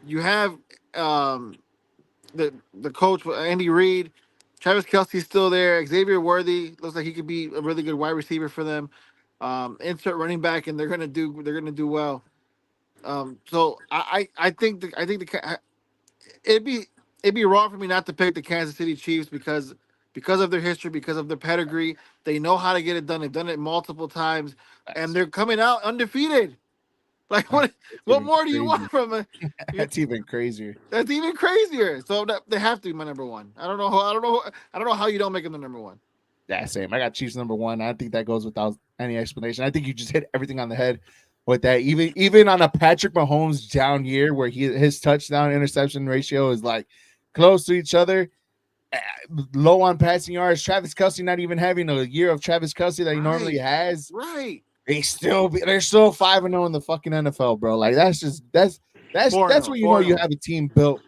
you have the coach Andy Reid, Travis Kelsey's still there, Xavier Worthy looks like he could be a really good wide receiver for them. Insert running back, and they're gonna do well. So I think it'd be it'd be wrong for me not to pick the Kansas City Chiefs because of their history, because of their pedigree. They know how to get it done. They've done it multiple times, and Nice. they're coming out undefeated. Like That's what even more do you crazy. want from a? That's even crazier. That's even crazier. So they have to be my number one. I don't know how you don't make them the number one. Yeah, same. I got Chiefs number one. I think that goes without any explanation. I think you just hit everything on the head with that. Even on a Patrick Mahomes down year where his touchdown interception ratio is like close to each other, low on passing yards. Travis Kelsey not even having a year of Travis Kelsey that he normally Right, has. right. They're still 5-0 in the fucking NFL, bro. Like that's 4-0, where you know you 4-0. have a team built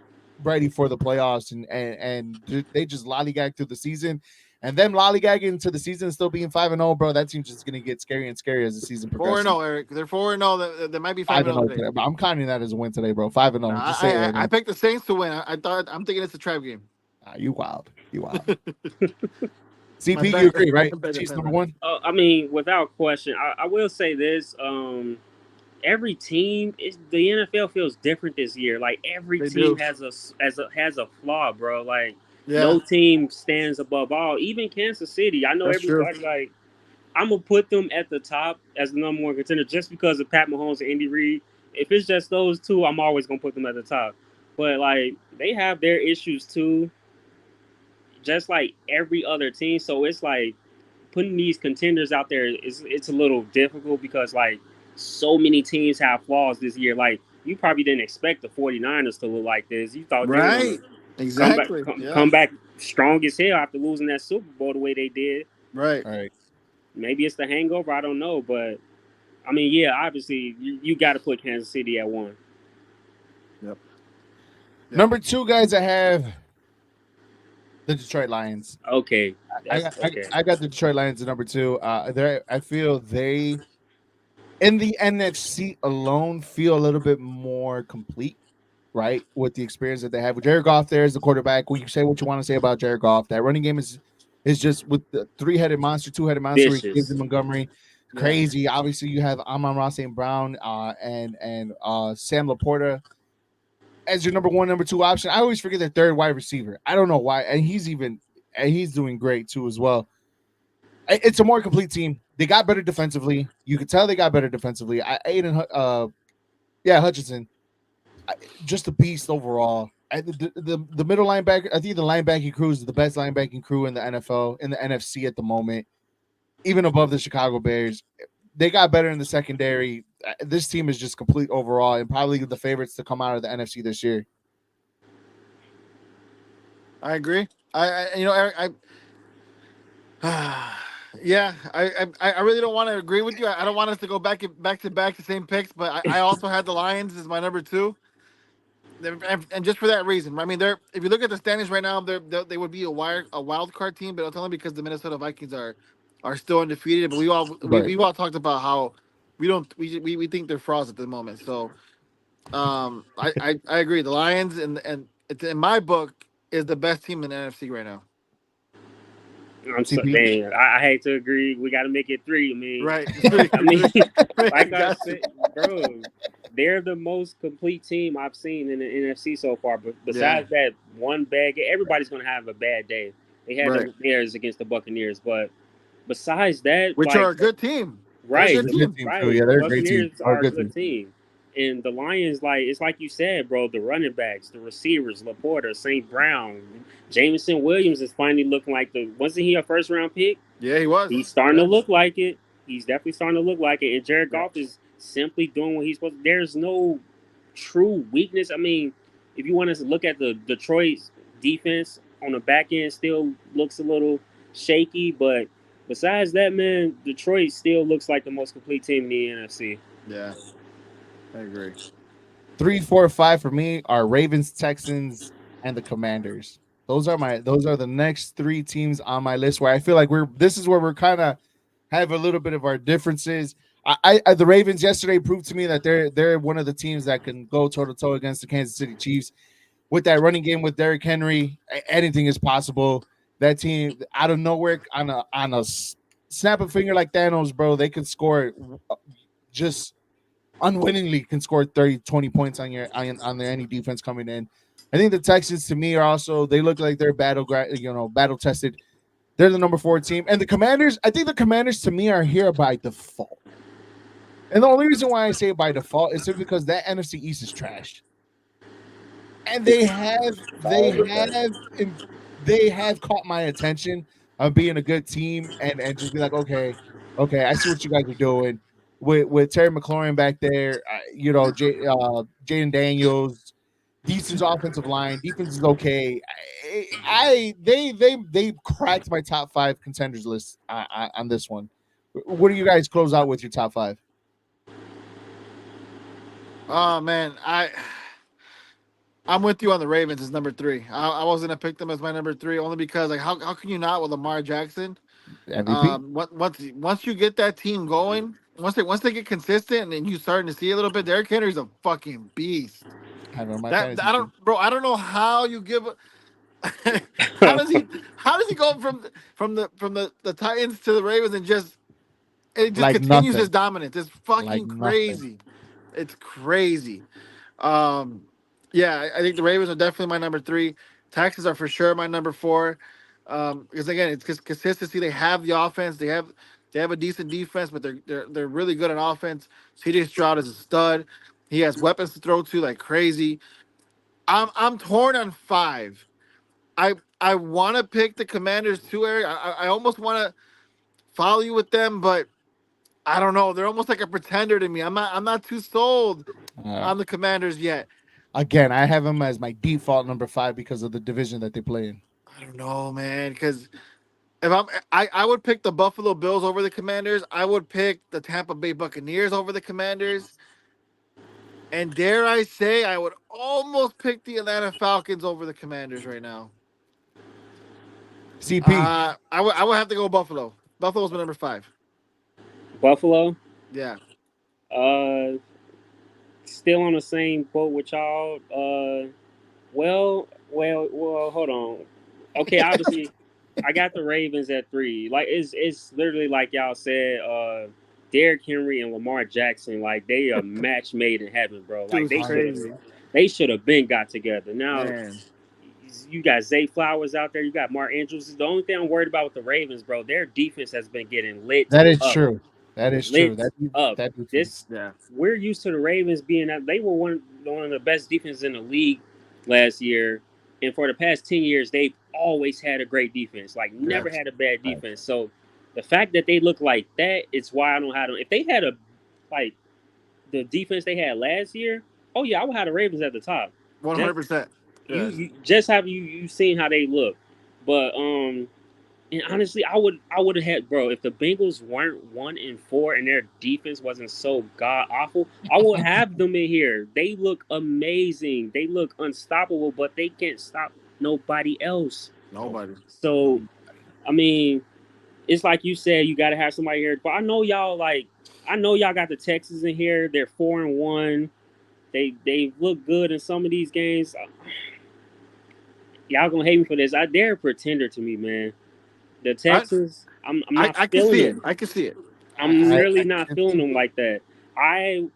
ready for the playoffs, and they just lollygag through the season, and them lollygagging into the season still being 5-0, bro. That team's just gonna get scary and scary as the season progresses. 4-0, Eric. They're 4-0. They might be 5-0 5-0 today. today, but I'm counting that as a win today, bro. 5-0. Nah, Just say it right I now. picked the Saints to win. I'm thinking it's a trap game. You wild. You wild. My CP, bet- you agree, right? my bet Chiefs depends number on it. one. I mean, without question, I will say this. every team is the NFL feels different this year. Like every They team do. has a flaw, bro. Like Yeah, no team stands above all. Even Kansas City. I know that's true. everybody like I'm gonna put them at the top as the number one contender just because of Pat Mahomes and Andy Reid. If it's just those two, I'm always gonna put them at the top. But like they have their issues too, just like every other team. So it's like putting these contenders out there is it's a little difficult because like so many teams have flaws this year. Like you probably didn't expect the 49ers to look like this. You thought they were gonna Right. Exactly. Yeah. come back strong as hell after losing that Super Bowl the way they did. Right. All right. Maybe it's the hangover. I don't know, but I mean, yeah, obviously you got to put Kansas City at one. Yep. Yep. Number 2, guys, I have the Detroit Lions. Okay, I that's got okay. I got the Detroit Lions at number 2. I feel they in the NFC alone feel a little bit more complete, right? With the experience that they have with Jared Goff there as the quarterback. We can say what you want to say about Jared Goff. That running game is just with the 3-headed monster, 2-headed monster. He gives Vicious. him Montgomery, Yeah. crazy. Obviously, you have Amon-Ra St. Brown and Sam Laporta as your number 1, number 2 option. I always forget their third wide receiver. I don't know why, and he's doing great too as well. It's a more complete team. They got better defensively. You could tell they got better defensively. Hutchinson, just a beast overall. The middle linebacker, I think the linebacking crew is the best linebacking crew in the NFL, in the NFC at the moment, even above the Chicago Bears. They got better in the secondary. This team is just complete overall and probably the favorites to come out of the NFC this year. I agree. Eric, yeah, I really don't want to agree with you. I don't want us to go back to back the same picks, but I also had the Lions as my number 2. And just for that reason, I mean, if you look at the standings right now, they would be a wild card team, but it's only because the Minnesota Vikings are still undefeated. But Right. we've all talked about how we think they're frauds at the moment. So I agree. The Lions and it's, in my book, is the best team in the NFC right now. I'm so CP. man. I hate to agree. We got to make it 3. I mean, Right. I mean, like I Got said, bro, they're the most complete team I've seen in the NFC so far. But besides that one bad game, everybody's gonna have a bad day. They had Right. the Bears against the Buccaneers, but besides that, Which like are a good team. They're a right, good They're a good team. team too. right, Yeah, the they're a great team. Buccaneers Are a are a good good team. team, and the Lions, like it's like you said, bro. The running backs, the receivers, Laporta, St. Brown, Jameson Williams is finally looking like the. Wasn't he a first round pick? Yeah, he was. He's starting to Yeah. look like it. He's definitely starting to look like it. And Jared Yeah. Goff is simply doing what he's supposed to. There's no true weakness. I mean, if you want to look at the Detroit's defense on the back end, still looks a little shaky. But besides that, man, Detroit still looks like the most complete team in the NFC. Yeah, I agree. 3, 4, 5 for me are Ravens, Texans, and the Commanders. Those are the next 3 teams on my list where I feel like this is where we're kind of have a little bit of our differences. The Ravens yesterday proved to me that they're one of the teams that can go toe to toe against the Kansas City Chiefs with that running game with Derrick Henry. Anything is possible. That team out of nowhere on a snap of finger like Thanos, bro, they could score just unwittingly can score 30, 20 points on any defense coming in. I think the Texans to me are also they look like they're battle tested. They're the number 4 team. And the Commanders, I think the Commanders to me are here by default. And the only reason why I say by default is simply because that NFC East is trash. And they have caught my attention of being a good team and just be like, okay, I see what you guys are doing with Terry McLaurin back there, Jaden Daniels, decent offensive line, defense is okay. They cracked my top 5 contenders list on this one. What do you guys close out with your top 5? Oh man, I'm with you on the Ravens as number 3. I was gonna pick them as my number 3 only because like how can you not with Lamar Jackson? MVP. Once you get that team going, once they get consistent and you starting to see a little bit, Derrick Henry's a fucking beast. I don't know my That fantasy I team. don't, bro. I don't know how you give. How does he go from the Titans to the Ravens and just it just Like continues nothing. his dominance? It's fucking Like nothing. crazy. It's crazy. Um, yeah, I think the Ravens are definitely my number three. Texans are for sure my number four. Because again, it's just consistency. They have the offense. They have a decent defense, but they're really good on offense. CJ Stroud is a stud. He has weapons to throw to like crazy. I'm torn on five. I want to pick the Commanders too, Eric. I almost want to follow you with them, but I don't know. They're almost like a pretender to me. I'm not too sold Uh, on the Commanders yet. Again, I have them as my default number 5 because of the division that they play in. I don't know, man, because I would pick the Buffalo Bills over the Commanders. I would pick the Tampa Bay Buccaneers over the Commanders. And dare I say, I would almost pick the Atlanta Falcons over the Commanders right now. CP. I would have to go Buffalo. Buffalo's my number five. Buffalo, Yeah. uh, still on the same boat with y'all. Well. Hold on. Okay, obviously, I got the Ravens at 3. Like it's literally like y'all said. Derrick Henry and Lamar Jackson, like they a match made in heaven, bro. Like Dude's they should have, crazy. they should have been got together. Now Man. you got Zay Flowers out there. You got Mark Andrews. The only thing I'm worried about with the Ravens, bro, their defense has been getting lit That is up, true. That is true. lit up. That defense. This Yeah. we're used to the Ravens being that they were one of the best defenses in the league last year, and for the past 10 years, they've always had a great defense. Like Yeah. never had a bad Right. defense. So the fact that they look like that, it's why I don't have them. If they had a like the defense they had last year, oh yeah, I would have the Ravens at the top. Just 100%. Yeah. you just have you seen how they look, but and honestly, I would have had, bro, if the Bengals weren't 1-4 and their defense wasn't so god awful, I would have them in here. They look amazing. They look unstoppable, but they can't stop nobody else. Nobody. So I mean, it's like you said, you got to have somebody here. But I know y'all got the Texans in here. They're 4-1. They look good in some of these games. Y'all gonna hate me for this. They're a pretender to me, man. The I, Texans, I'm I not I can feeling see it. them. I can see it. I'm really I not can feeling see them it. like that. I,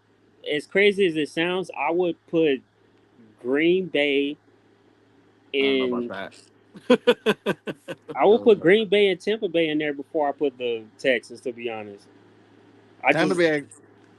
as crazy as it sounds, I would put Green Bay I don't know about in. that. I would put Green Bay and Tampa Bay in there before I put the Texans. To be honest, I Tampa just Bay,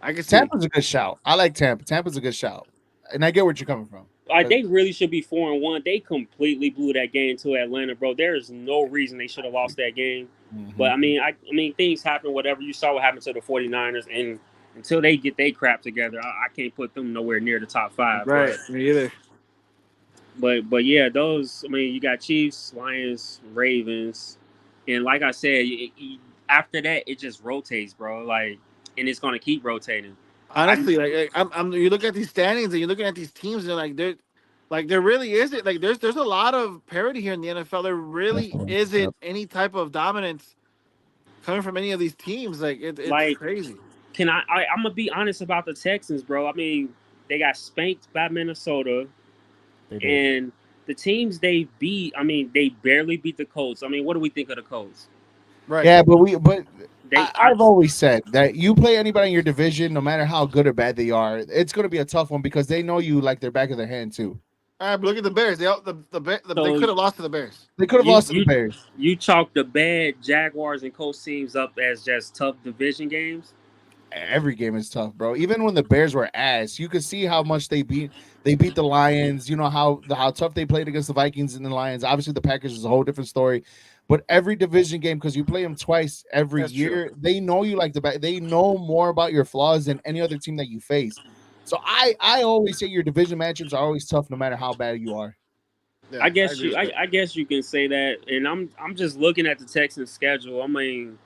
I can see. Tampa's a good shout. I like Tampa. Tampa's a good shout. And I get where you're coming from. they really should be 4-1. They completely blew that game to Atlanta, bro. There is no reason they should have lost that game. But Mhm. I mean, things happen. Whatever you saw, what happened to the 49ers, and until they get their crap together, I can't put them nowhere near the top 5. Right. Me either. But yeah, those. I mean, you got Chiefs, Lions, Ravens, and like I said, after that it just rotates, bro. Like, and it's gonna keep rotating. I Honestly, I'm. You look at these standings and you're looking at these teams and there really isn't like there's a lot of parity here in the NFL. There really Definitely. isn't Yep. any type of dominance coming from any of these teams. Like it's like. crazy. Can I'm gonna be honest about the Texans, bro. I mean, they got spanked by Minnesota, They did. and the teams they beat. I mean, they barely beat the Colts. I mean, what do we think of the Colts? Right. Yeah, but They, I've always said that you play anybody in your division, no matter how good or bad they are, it's going to be a tough one because they know you like their back of their hand too. All right, but look at the Bears. They so could have lost to the Bears. They could have you lost to the you Bears. you chalk the bad Jaguars and Colts teams up as just tough division games. Every game is tough, bro. Even when the Bears were ass, you could see how much they beat the Lions. You know how tough they played against the Vikings and the Lions. Obviously, the Packers is a whole different story. But every division game, because you play them twice every That's true. year, they know you like the back. They know more about your flaws than any other team that you face. So I always say your division matchups are always tough, no matter how bad you are. Yeah, I I guess agree you with that. I guess you can say that, and I'm just looking at the Texans schedule. I mean,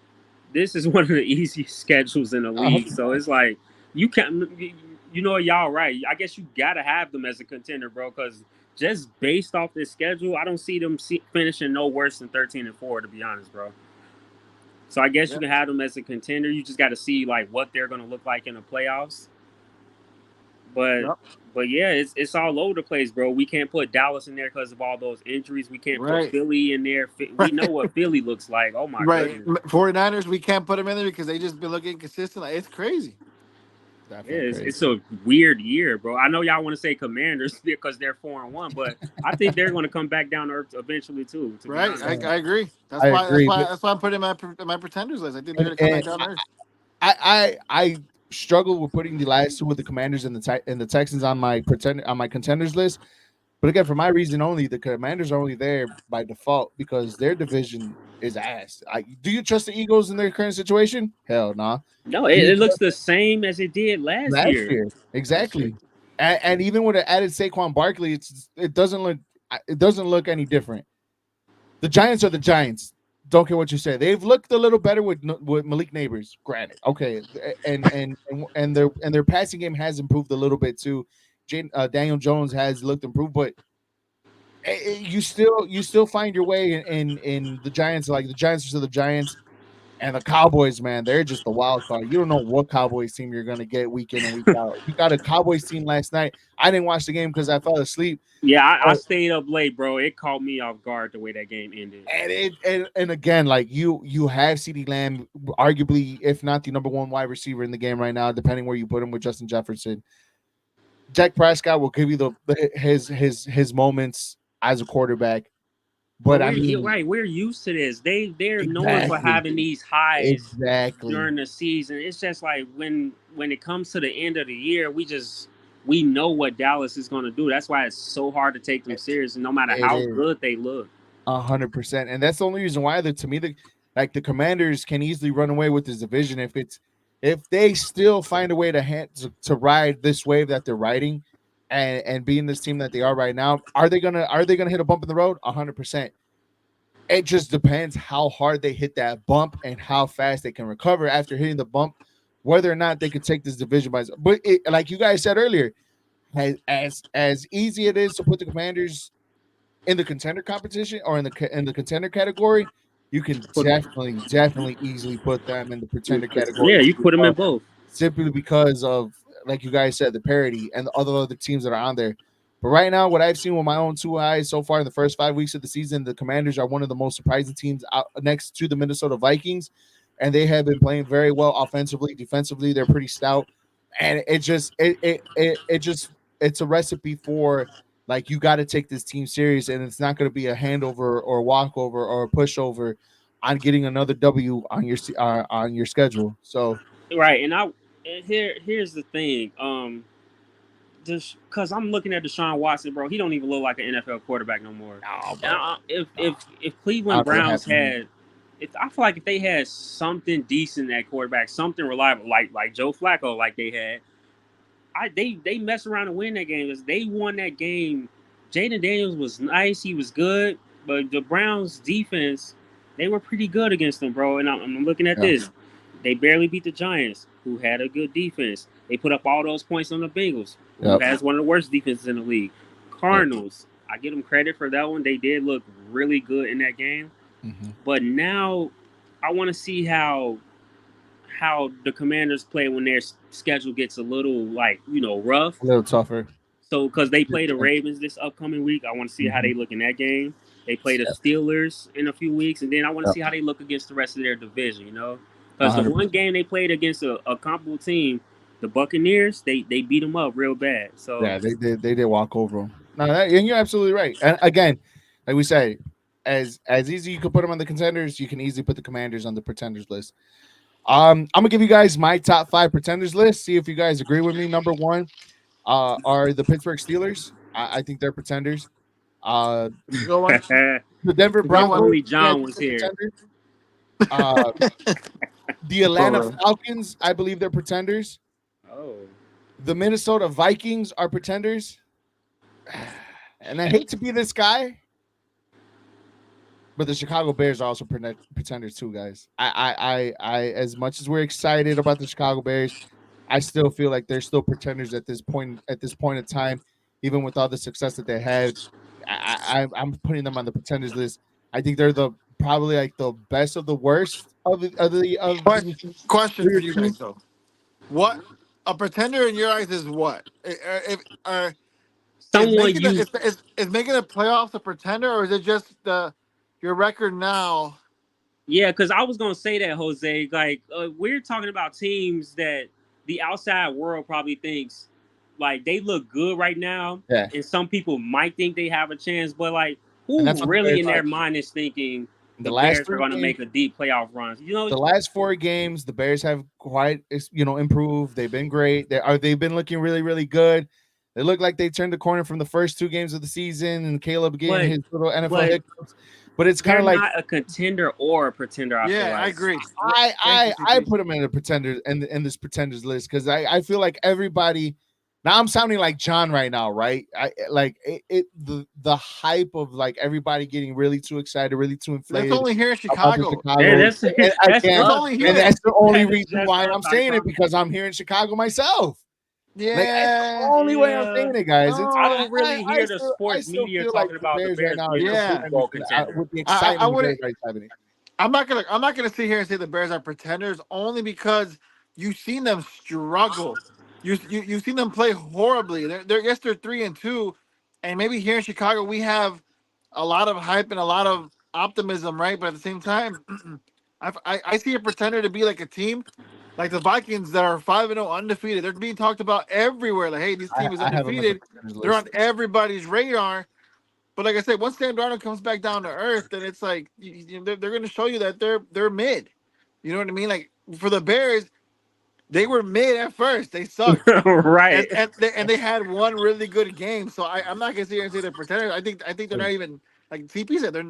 this is one of the easiest schedules in the league. So it's like you can, y'all right. I guess you gotta have them as a contender, bro. Because just based off this schedule, I don't see them finishing no worse than 13-4. To be honest, bro. So I guess Yeah. you can have them as a contender. You just got to see like what they're gonna look like in the playoffs. But Yep. but yeah, it's all over the place, bro. We can't put Dallas in there because of all those injuries. We can't put Right. Philly in there. We Right. know what Philly looks like. Oh my Right. goodness. 49ers, we can't put them in there because they just been looking consistent. Like, it's crazy. definitely It's crazy. a weird year, bro. I know y'all want to say Commanders because they're 4-1, but I think they're going to come back down to earth eventually too. To be Right, honest, I agree. That's I why that's agree, why but that's why I'm putting my pretenders list. I think they're and, gonna come back and down to earth. I struggle with putting the last two with the Commanders and the Texans on my contenders list. But again, for my reason only, the Commanders are only there by default because their division is ass. Do you trust the Eagles in their current situation? Hell no. Nah. no, Do you it looks trust the same as it did last last year. year? Exactly. And even with an added Saquon Barkley, it doesn't look any different. The Giants are the Giants. Don't care what you say. They've looked a little better with Malik Neighbors. Granted, okay, and their passing game has improved a little bit too. Daniel Jones has looked improved, but you still find your way in the Giants. Like the Giants are still the Giants, and the Cowboys, man, they're just the wild card. You don't know what Cowboys team you're gonna get week in and week out. You got a Cowboys team last night. I didn't watch the game because I fell asleep. Yeah, I stayed up late, bro. It caught me off guard the way that game ended. And again, like you have CeeDee Lamb, arguably, if not the number one wide receiver in the game right now, depending where you put him with Justin Jefferson. Dak Prescott will give you his moments as a quarterback, But but I mean, we're used to this. They're known for exactly, having these highs exactly. during the season. It's just like when it comes to the end of the year, we know what Dallas is going to do. That's why it's so hard to take them It, serious, no matter it how is good they look. 100%, and that's the only reason why to me the Commanders can easily run away with this division if they still find a way to ride this wave that they're riding, and being this team that they are right now. Are they gonna hit a bump in the road? 100%. It just depends how hard they hit that bump and how fast they can recover after hitting the bump, whether or not they could take this division by. But like you guys said earlier, as easy it is to put the Commanders in the contender competition or in the contender category, you can definitely easily put them in the pretender category Yeah, you too, put them in both. simply because of, like you guys said, the parity and the other teams that are on there. But right now, what I've seen with my own two eyes so far in the first 5 weeks of the season, the Commanders are one of the most surprising teams out next to the Minnesota Vikings, and they have been playing very well offensively, defensively. They're pretty stout, and it's a recipe for, like, you got to take this team serious, and it's not going to be a handover or a walkover or a pushover on getting another W on your schedule. So Right, and here's the thing. Just because I'm looking at Deshaun Watson, bro, he don't even look like an NFL quarterback no more. no, And bro, no. if I Cleveland don't know what Browns happened. had, if I feel like if they had something decent at quarterback, something reliable like Joe Flacco, like they had, they messed around and win that game. Because they won that game. Jaden Daniels was nice, he was good, but the Browns defense, they were pretty good against them, bro. And I'm looking at Yeah. this. They barely beat the Giants, who had a good defense. They put up all those points on the Bengals, who Yep. has one of the worst defenses in the league. Yep. Cardinals, I give them credit for that one. They did look really good in that game. Mm-hmm. But now I want to see how the Commanders play when their schedule gets a little, like, rough. A little tougher. So because they play the Ravens this upcoming week, I want to see how Mm-hmm. they look in that game. They play the Yep. Steelers in a few weeks, and then I want to Yep. see how they look against the rest of their division. Because the one 100%. game they played against a comparable team, the Buccaneers, they beat them up real bad. So Yeah, they did walk over them. No, and you're absolutely right. And again, like we say, as easy you could put them on the contenders, you can easily put the Commanders on the pretenders list. I'm gonna give you guys my top 5 pretenders list. See if you guys agree with me. Number one, are the Pittsburgh Steelers. I think they're pretenders. Uh, Good one. the Denver Good if one. Broncos. only I John think was they're here. pretenders. Uh, the Atlanta For real. Falcons. I believe they're pretenders. Oh, The Minnesota Vikings are pretenders. And I hate to be this guy, but the Chicago Bears are also pretenders too, guys. As much as we're excited about the Chicago Bears, I still feel like they're still pretenders at this point. At this point in time, even with all the success that they had, I'm putting them on the pretenders list. I think they're the probably like the best of the worst of the Question for weird you teams. guys though. What a pretender in your eyes is what? If is someone making the you is making the playoffs a pretender, or is it just the your record now? Yeah, because I was gonna say that, Jose. Like, we're talking about teams that the outside world probably thinks like they look good right now, Yeah, and some people might think they have a chance, but like and that's who what the really Bears in are. their mind is thinking In the the last Bears are 3 going to games, make a deep playoff run? You know, the last 4 games, the Bears have quite improved. They've been great. They've been looking really really good. They look like they turned the corner from the first 2 games of the season, and Caleb getting but his little NFL but hiccups. But it's kind they're of like not a contender or a pretender. I feel Yeah, I like. agree. I Thank you, I I CP. put them in a pretender in this pretenders list because I feel like everybody. Now I'm sounding like John right now, right? I like the hype of like everybody getting really too excited, really too That's inflated only here in about the Chicago. Yeah, Chicago. that's And that's again, That's us. only and here. that's the only That is reason just why us. I'm I saying it promise. because I'm here in Chicago myself. Like that's the Yeah. only way I'm Yeah, saying it, guys. It's I No. don't really hear the I sports still media feel like talking the about the Bears right Bears now being is a a Yeah. Super Bowl pretender contender. with the I excitement the wouldn't. Bears are happening. I'm not gonna sit here and say the Bears are pretenders only because you've seen them struggle. You've seen them play horribly. They're 3-2, and maybe here in Chicago we have a lot of hype and a lot of optimism, right? But at the same time, I see a pretender to be like a team like the Vikings that are 5-0 undefeated. They're being talked about everywhere. Like, hey, this team is I have them as a undefeated. pretenders They're on list. everybody's radar. But like I said, once Sam Darnold comes back down to earth, then it's like they're going to show you that they're mid. You know what I mean? Like for the Bears, they were mid at first. They sucked, and Right. they had one really good game. So I'm not going to sit here and say they're pretenders. I think they're not even like TP said. They're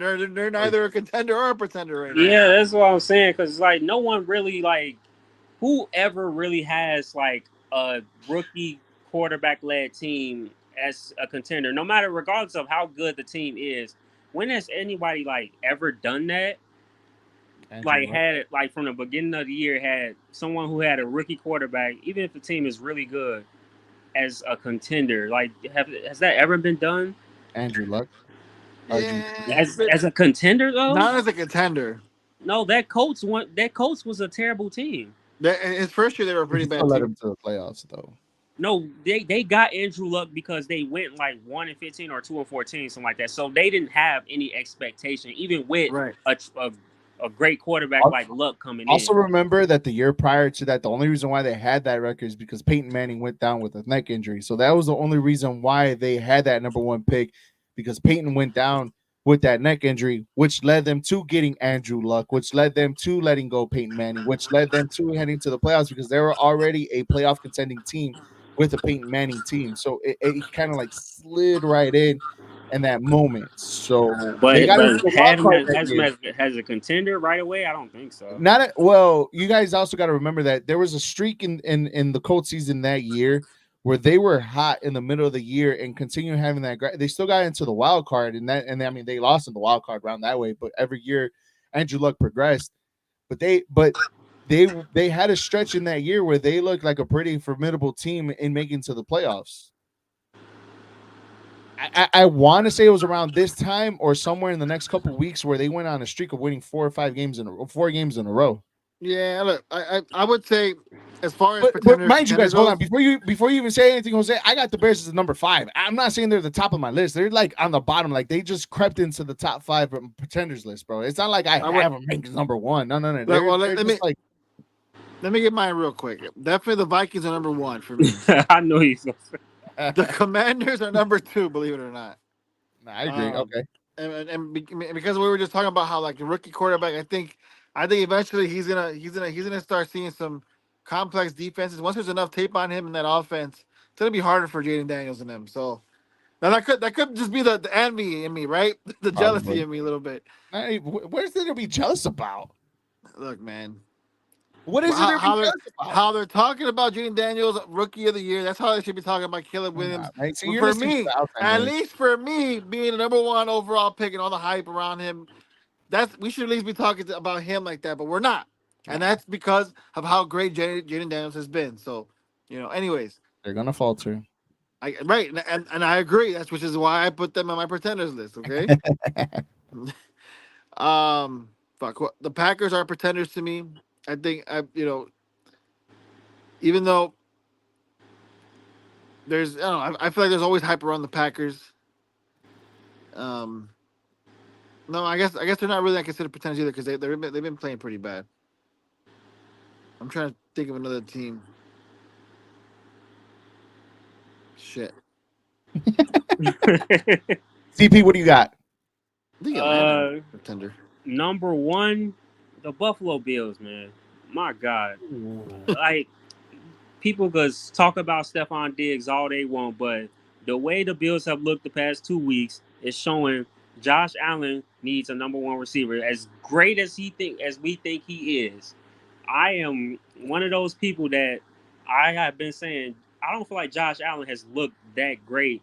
neither a contender or a pretender right now. Yeah, that's what I'm saying. Cause like no one really like whoever really has like a rookie quarterback led team as a contender, no matter regardless of how good the team is. When has anybody like ever done that? Andrew Like Luck. had it like from the beginning of the year had someone who had a rookie quarterback, even if the team is really good, as a contender. Like has that ever been done? Andrew Luck. Yeah, As but as a contender though? not as a contender. No, that Colts was a terrible team. His first year, they were a We pretty can still bad let team. him to the playoffs though. No, they got Andrew Luck because they went like 1-15 or 2-14, something like that. So they didn't have any expectation, even with Right. a great quarterback like Luck coming Also, in. remember that the year prior to that, the only reason why they had that record is because Peyton Manning went down with a neck injury. So that was the only reason why they had that #1 pick, because Peyton went down with that neck injury, which led them to getting Andrew Luck, which led them to letting go Peyton Manning, which led them to heading to the playoffs because they were already a playoff contending team with a Peyton Manning team. So it kind of like slid right in that moment. So they got into But the wild had him card that has him year. as a contender right away? I don't think so. Not a, well, you guys also got to remember that there was a streak in the Colts season that year where they were hot in the middle of the year and continue having that. They still got into the wild card, and I mean they lost in the wild card round that way. But every year, Andrew Luck progressed. But they had a stretch in that year where they looked like a pretty formidable team in making to the playoffs. I want to say it was around this time or somewhere in the next couple of weeks where they went on a streak of winning 4 games in a row. Yeah, look, I would say as far as But pretender mind you, contender guys, hold on goes, before you even say anything, Jose. I got the Bears as #5. I'm not saying they're the top of my list. They're like on the bottom, like they just crept into the top 5 pretenders list, bro. It's not like I I would. have them ranked as #1. No. Well, They're let just me like get mine real quick. Definitely, the Vikings are #1 for me. I know he's gonna say. The Commanders are #2, believe it or not. nah, I agree. Um, Okay, and because we were just talking about how like the rookie quarterback, I think eventually he's gonna start seeing some complex defenses. Once there's enough tape on him in that offense, it's gonna be harder for Jaden Daniels and them. So now that could just be the envy in me, right? The jealousy probably. in me a little bit. Hey, where's there to be jealous about? Look, man, What is it how, to be how they're jealous about? how they're talking about Jaden Daniels, rookie of the year. That's how they should be talking about Caleb Nah, Williams. right? So But you're for listening to me, the outside at noise. least for me, being the #1 overall pick and all the hype around him, we should at least be talking about him like that. But we're not, and Nah, that's because of how great Jaden Daniels has been. So, anyways, they're gonna falter. right, and I agree. That's which is why I put them on my pretenders list. Okay. Fuck. The Packers are pretenders to me. I think even though I don't know, I feel like there's always hype around the Packers. Um, no, I guess they're not really considered pretenders either because they've been playing pretty bad. I'm trying to think of another team. Shit. CP, what do you got? I think Atlanta uh, contender. number one, the Buffalo Bills, man. My God, like people could talk about Stephon Diggs all they want, but the way the Bills have looked the past 2 weeks is showing Josh Allen needs a number one receiver. As great as we think he is, I am one of those people that I have been saying I don't feel like Josh Allen has looked that great.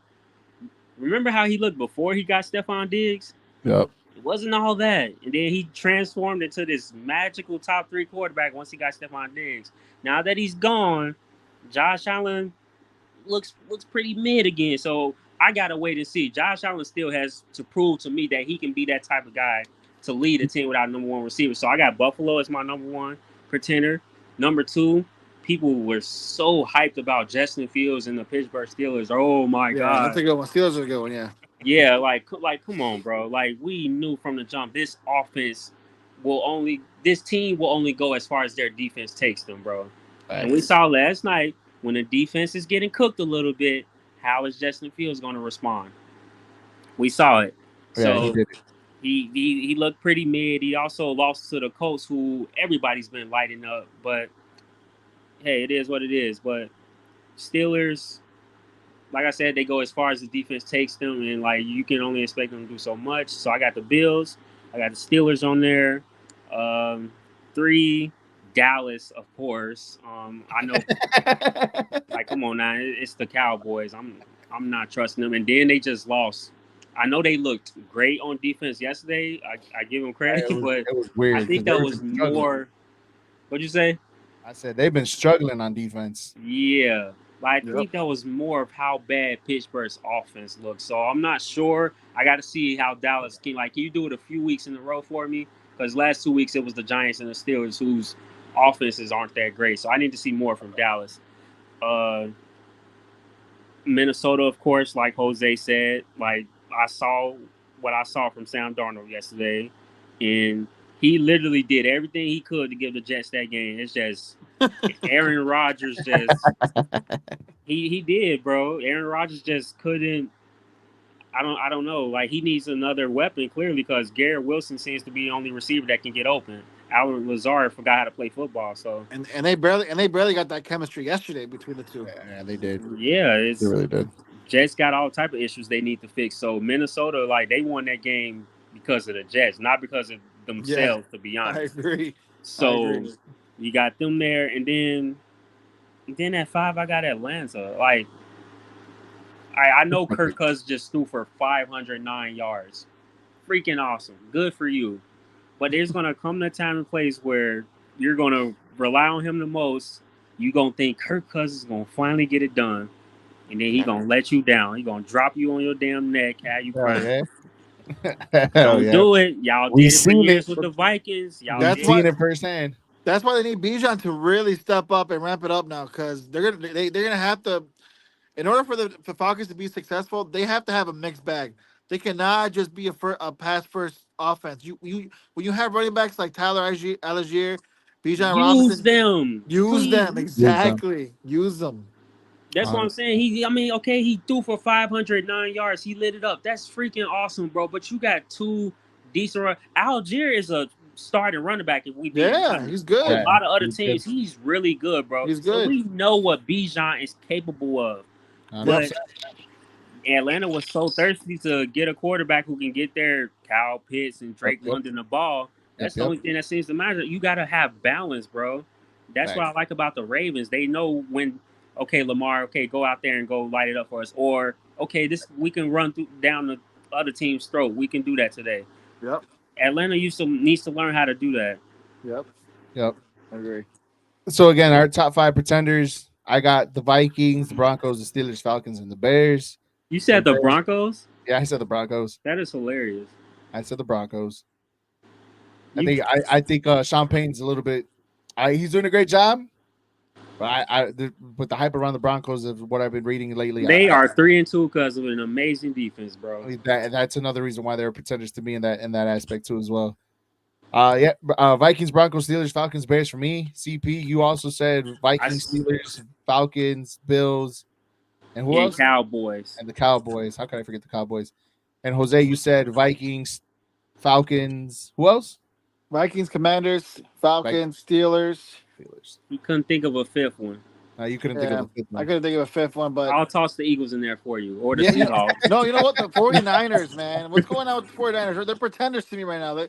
Remember how he looked before he got Stephon Diggs? Yep. It wasn't all that. And then he transformed into this magical top three quarterback once he got Stephon Diggs. Now that he's gone, Josh Allen looks pretty mid again. So I gotta wait and see. Josh Allen still has to prove to me that he can be that type of guy to lead a team without a number one receiver. So I got Buffalo as my number one pretender. Number two, people were so hyped about Justin Fields and the Pittsburgh Steelers. Oh my Yeah, that's God. a good one. Steelers are a good one. Yeah. Yeah, like, come on, bro. Like, we knew from the jump, this team will only go as far as their defense takes them, bro. And we saw last night when the defense is getting cooked a little bit, how is Justin Fields going to respond? We saw it. Yeah, he So did it. he looked pretty mid. He also lost to the Colts, who everybody's been lighting up. But hey, it is what it is. But Steelers, like I said, they go as far as the defense takes them, and like you can only expect them to do so much. So I got the Bills, I got the Steelers on there. 3, Dallas, of course. I know, like, come on now, it's the Cowboys. I'm not trusting them, and then they just lost. I know they looked great on defense yesterday. I give them credit, but It was I weird think because that they've was been struggling. more. What'd you say? I said they've been struggling on defense. Yeah. Like, I Yep. think that was more of how bad Pittsburgh's offense looks. So I'm not sure. I got to see how Dallas can. Like, can you do it a few weeks in a row for me? Because last 2 weeks it was the Giants and the Steelers whose offenses aren't that great. So I need to see more from Dallas. Uh, Minnesota, of course, like Jose said, like I saw what I saw from Sam Darnold yesterday, and he literally did everything he could to give the Jets that game. It's just Aaron Rodgers just he did, bro. Aaron Rodgers just couldn't. I don't know. Like, he needs another weapon clearly because Garrett Wilson seems to be the only receiver that can get open. Albert Lazard forgot how to play football, so And they barely got that chemistry yesterday between the two. Yeah, they did. yeah, They it's really did. Jets got all type of issues they need to fix. So Minnesota, like, they won that game because of the Jets, not because of Yeah, themselves, to be I honest. agree. So you got them there, and then at 5, I got Atlanta. Like, I know Kirk Cousins just threw for 509 yards. Freaking awesome. Good for you. But there's going to come a time and place where you're going to rely on him the most. You're going to think Kirk Cousins is going to finally get it done. And then he's going to let you down. He's going to drop you on your damn neck, have you Hell crying. yeah. Hell Don't yeah. do it. Y'all We did it for seen years it. with the Vikings. Y'all We've That's did why- seen it firsthand. That's why they need Bijan to really step up and ramp it up now, because they're gonna have to. In order for the Falcons to be successful, they have to have a mixed bag. They cannot just be a pass first offense. You when you have running backs like Tyler Algier, Bijan use Robinson, them. use Please. them exactly. Use them. That's what I'm saying. He threw for 509 yards. He lit it up. That's freaking awesome, bro. But you got two decent. Algier is a starting running back. If we being Yeah, honest. he's good. On a lot of other he's teams, he's really good, bro. He's So good. we know what Bijan is capable of. But Atlanta was so thirsty to get a quarterback who can get their Kyle Pitts and Drake London the ball. That's the only thing that seems to matter. You got to have balance, bro. That's what I like about the Ravens. They know when, okay, Lamar, okay, go out there and go light it up for us. Or, okay, we can run down the other team's throat. We can do that today. Yep. Atlanta needs to learn how to do that. Yep. I agree. So again, our top 5 pretenders. I got the Vikings, the Broncos, the Steelers, Falcons, and the Bears. You said the Broncos? Yeah, I said the Broncos. That is hilarious. I said the Broncos. I think Sean Payne's a little bit. He's doing a great job. But but the hype around the Broncos of what I've been reading lately, they are 3-2 because of an amazing defense, bro. That's another reason why they're pretenders to me in that aspect too as well. Vikings, Broncos, Steelers, Falcons, Bears for me. CP, you also said Vikings, Steelers, Falcons, Bills. And who And else? Cowboys. And the Cowboys. How could I forget the Cowboys? And Jose, you said Vikings, Falcons. Who else? Vikings, Commanders, Like Falcons, Steelers. Steelers. You couldn't think of a fifth one. You couldn't think of Yeah, a fifth I one. couldn't think of a fifth one, but I'll toss the Eagles in there for you, or the yeah, Seahawks. no, you know what? The 49ers, man. What's going on with the 49ers? They're pretenders to me right now. They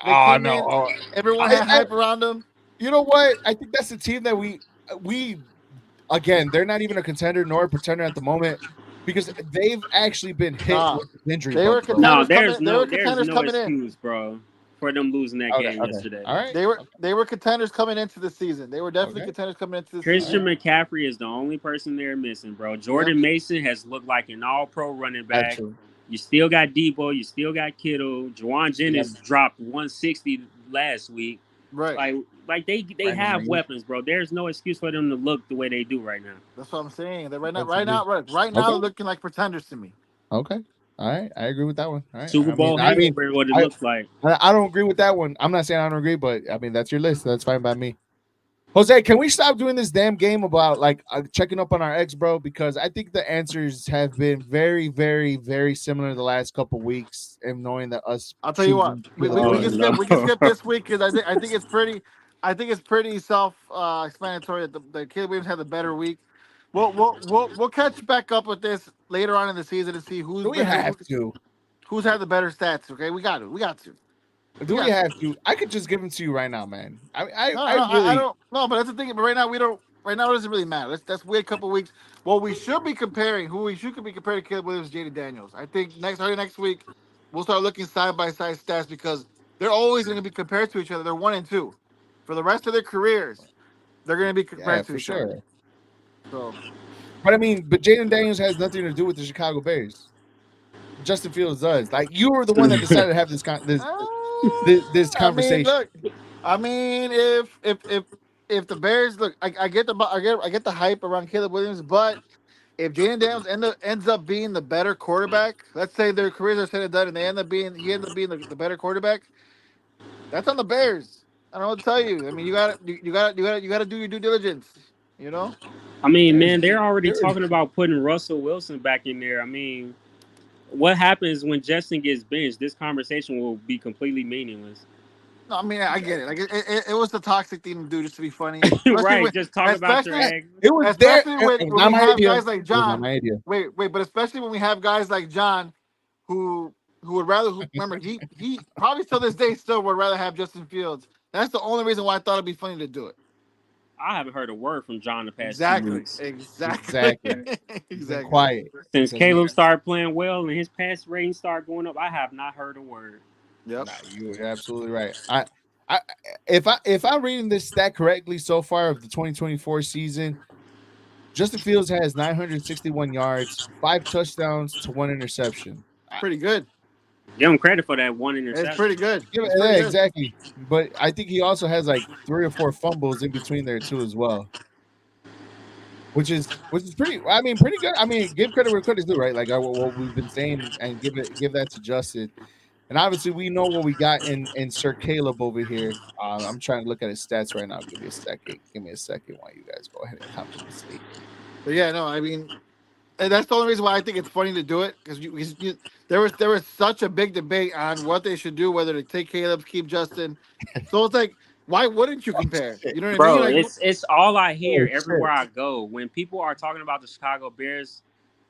Oh came no! in, everyone had hype around them. You know what? I think that's the team that we again. They're not even a contender nor a pretender at the moment because they've actually been hit Nah, with the injury they were bug. Bro. No, contenders coming. They were there's contenders no coming in. excuse, bro, for them losing that Okay, game okay, yesterday. all right. They were contenders coming into the season. They were definitely Okay. contenders coming into the Christian season. McCaffrey is the only person they're missing, bro. Jordan Mason has looked like an all-pro running back. Actually, You still got Debo. You still got Kittle. Juwan still Jennings dropped 160 last week. Right. Like they Brandon have Reed. weapons, bro. There's no excuse for them to look the way they do right now. That's what I'm saying. They're right now, Okay. they're looking like pretenders to me. Okay. All right. I agree with that one. All right. Super Bowl hangover, what it looks like. I don't agree with that one. I'm not saying I don't agree, but I mean that's your list. That's fine by me. Jose, can we stop doing this damn game about like checking up on our ex, bro? Because I think the answers have been very, very, very similar the last couple weeks, and knowing that us. I'll tell you what, we can skip this week because I think it's pretty self explanatory that the Caleb Williams had the better week. We'll catch back up with this later on in the season and see who's had the better stats. Okay, we got to. Do we have to? I could just give them to you right now, man. I don't. No, but that's the thing. But right now we don't. Right now it doesn't really matter. That's wait a couple weeks. Well, we should be comparing who we should be comparing to Caleb Williams, Jaden Daniels. I think next week we'll start looking side by side stats because they're always going to be compared to each other. They're 1 and 2 for the rest of their careers. They're going to be compared to each other. So, but I mean, Jaden Daniels has nothing to do with the Chicago Bears. Justin Fields does. Like you were the one that decided to have this conversation. I mean, if the Bears look, I get the hype around Caleb Williams, but if Jaden Daniels ends up being the better quarterback, let's say their careers are said and done, and he ends up being the better quarterback, that's on the Bears. I don't know what to tell you. I mean, you got to do your due diligence. You know. I mean, man, they're already talking about putting Russell Wilson back in there. I mean, what happens when Justin gets benched? This conversation will be completely meaningless. No, I mean, I get it. Like it was the toxic thing to do just to be funny. Right, just talk about your eggs. It was especially when we have guys like John. Wait, but especially when we have guys like John who would rather remember he probably till this day still would rather have Justin Fields. That's the only reason why I thought it'd be funny to do it. I haven't heard a word from John the past 2 weeks. Exactly. Quiet. Since Caleb started playing well and his pass rating started going up, I have not heard a word. Yep. Nah, you're absolutely right. If I'm reading this stat correctly so far of the 2024 season, Justin Fields has 961 yards, 5 touchdowns to 1 interception. Pretty good. Give him credit for that 1 interception. It's pretty good. Exactly. But I think he also has like 3 or 4 fumbles in between there too as well. Which is pretty good. I mean, give credit where credit's due, right? Like what we've been saying, and give that to Justin. And obviously, we know what we got in Sir Caleb over here. I'm trying to look at his stats right now. Give me a second while you guys go ahead and comment the state. But yeah, no, I mean, and that's the only reason why I think it's funny to do it because there was such a big debate on what they should do, whether to take Caleb, keep Justin. So it's like, why wouldn't you compare? You know what I mean? Like, it's all I hear everywhere I go when people are talking about the Chicago Bears.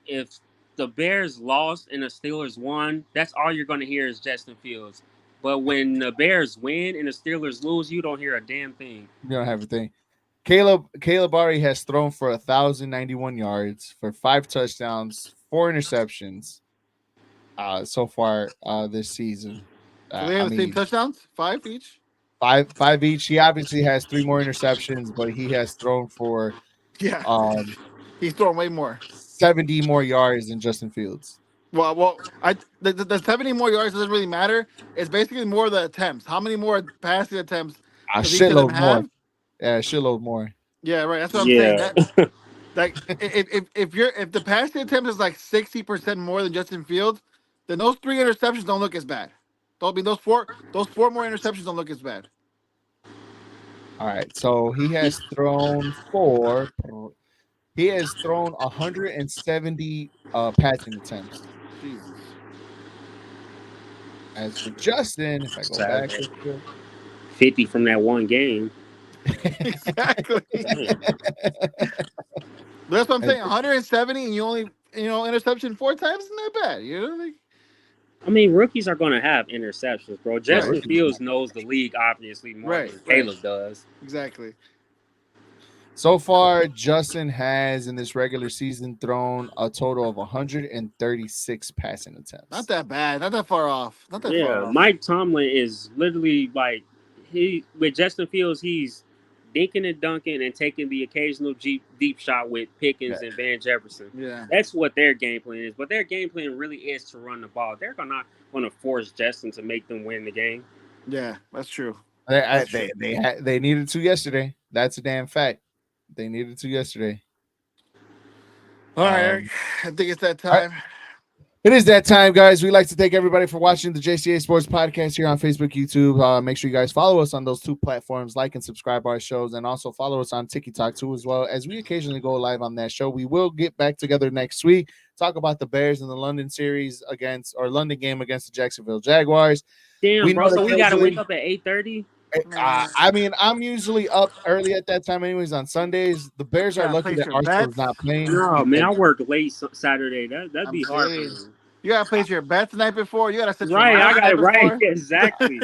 If the Bears lost and the Steelers won, that's all you're going to hear is Justin Fields. But when the Bears win and the Steelers lose, you don't hear a damn thing. You don't have a thing. Caleb already has thrown for 1,091 yards for 5 touchdowns, 4 interceptions so far this season. So they have the same touchdowns? 5 each? 5 each. He obviously has 3 more interceptions, but he has thrown for he's throwing way more. 70 more yards than Justin Fields. Well, the 70 more yards doesn't really matter. It's basically more of the attempts. How many more passing attempts? A shitload more. Yeah, a shitload more. Yeah, right. That's what I'm saying. Like if the passing attempt is like 60% more than Justin Fields, then those 3 interceptions don't look as bad. Those four more interceptions don't look as bad. All right, so he has thrown for He has thrown 170 passing attempts. Jesus. As for Justin, if I go back Saturday. real quick. 50 from that one game. Exactly. Damn. That's what I'm saying. 170 and you only, interception 4 times isn't that bad. You know, like, I mean, rookies are going to have interceptions, bro. Yeah, Justin rookies. Fields knows the league obviously more than Caleb does. Exactly. So far, Justin has in this regular season thrown a total of 136 passing attempts. Not that bad. Not that far off. Not that far Yeah, off. Mike Tomlin is literally like with Justin Fields, he's dinking and dunking and taking the occasional deep shot with Pickens and Van Jefferson. Yeah. That's what their game plan is. But their game plan really is to run the ball. They're not going to force Justin to make them win the game. Yeah, that's true. They needed to yesterday. That's a damn fact. They needed to yesterday. All right, Eric. I think it's that time. It is that time, guys. We'd like to thank everybody for watching the JCA Sports Podcast here on Facebook, YouTube. Make sure you guys follow us on those 2 platforms, like and subscribe our shows, and also follow us on TikTok too, as well as we occasionally go live on that show. We will get back together next week, talk about the Bears in the London series London game against the Jacksonville Jaguars. Damn, bro. So we got to wake up at 8:30. I mean, I'm usually up early at that time, anyways. On Sundays, the Bears are lucky that Arsenal's not playing. No, man, I work late Saturday. That'd be hard for me. You gotta place your bet the night before. You gotta set your I got it right. Exactly.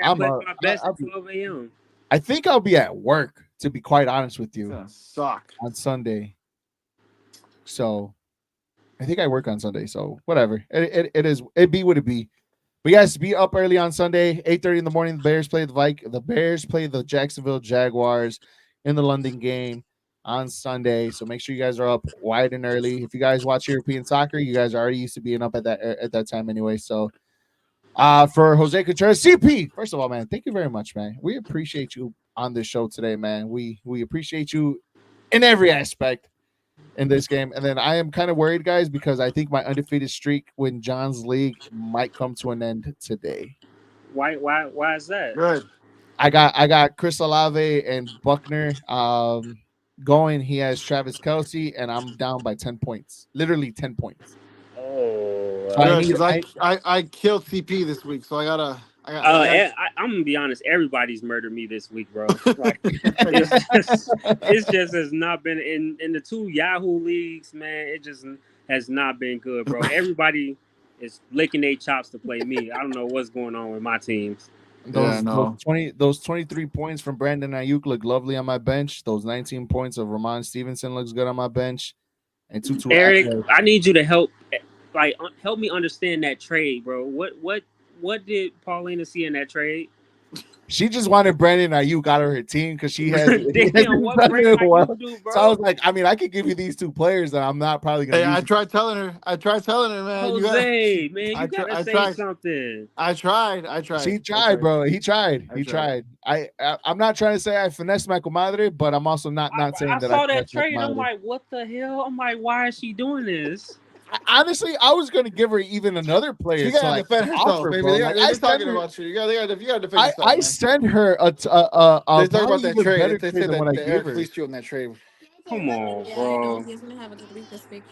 I'm my best at 12 a.m. I think I'll be at work, to be quite honest with you. Suck on Sunday. So I think I work on Sunday. So whatever. It be what it be. But yes, be up early on Sunday, 8:30 in the morning. The Bears play the Jacksonville Jaguars in the London game on Sunday. So make sure you guys are up wide and early. If you guys watch European soccer, you guys are already used to being up at that time anyway. So for Jose Contreras, CP, first of all, man, thank you very much, man. We appreciate you on this show today, man. We appreciate you in every aspect in this game. And then I am kind of worried, guys, because I think my undefeated streak in John's league might come to an end today. Why is that? Good. I got Chris Olave and Buckner going. He has Travis Kelce, and I'm down by 10 points. Literally 10 points. Oh, I killed CP this week, so I'm gonna be honest. Everybody's murdered me this week, bro. Like, it's just has not been in the 2 Yahoo leagues, man. It just has not been good, bro. Everybody is licking their chops to play me. I don't know what's going on with my teams. Those 23 points from Brandon Ayuk look lovely on my bench. Those 19 points of Ramon Stevenson looks good on my bench. And Eric, I need you to help me understand that trade, bro. What did Paulina see in that trade? She just wanted Brandon Ayuk out of her team because she has. What Brandon Ayuk do, bro? So I was like, I mean, I could give you these 2 players, and I'm not probably gonna. I tried telling her, man. Jose, you gotta say something. I tried. She tried, bro. He tried. I'm not trying to say I finessed my comadre, but I'm also not saying that. I saw that trade. I'm like, what the hell? I'm like, why is she doing this? Honestly, I was going to give her even another player. You gotta defend herself, baby. They're talking about you. You gotta defend yourself. I sent her a. They talk about that trade. They said that I gave her. Please you on that trade. Come on, bro. He's gonna have a good week this week.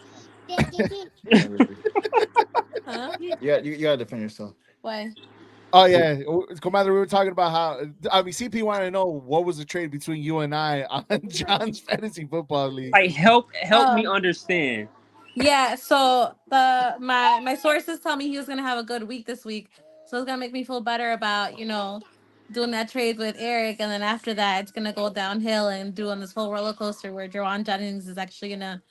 Huh? Yeah, you gotta defend yourself. Why? Oh yeah, Commander, we were talking about how CP wanted to know what was the trade between you and I on John's fantasy football league. Like, help me understand. Yeah, so my sources tell me he was gonna have a good week this week, so it's gonna make me feel better about doing that trade with Eric, and then after that it's gonna go downhill and doing this whole roller coaster where Jawan Jennings is actually gonna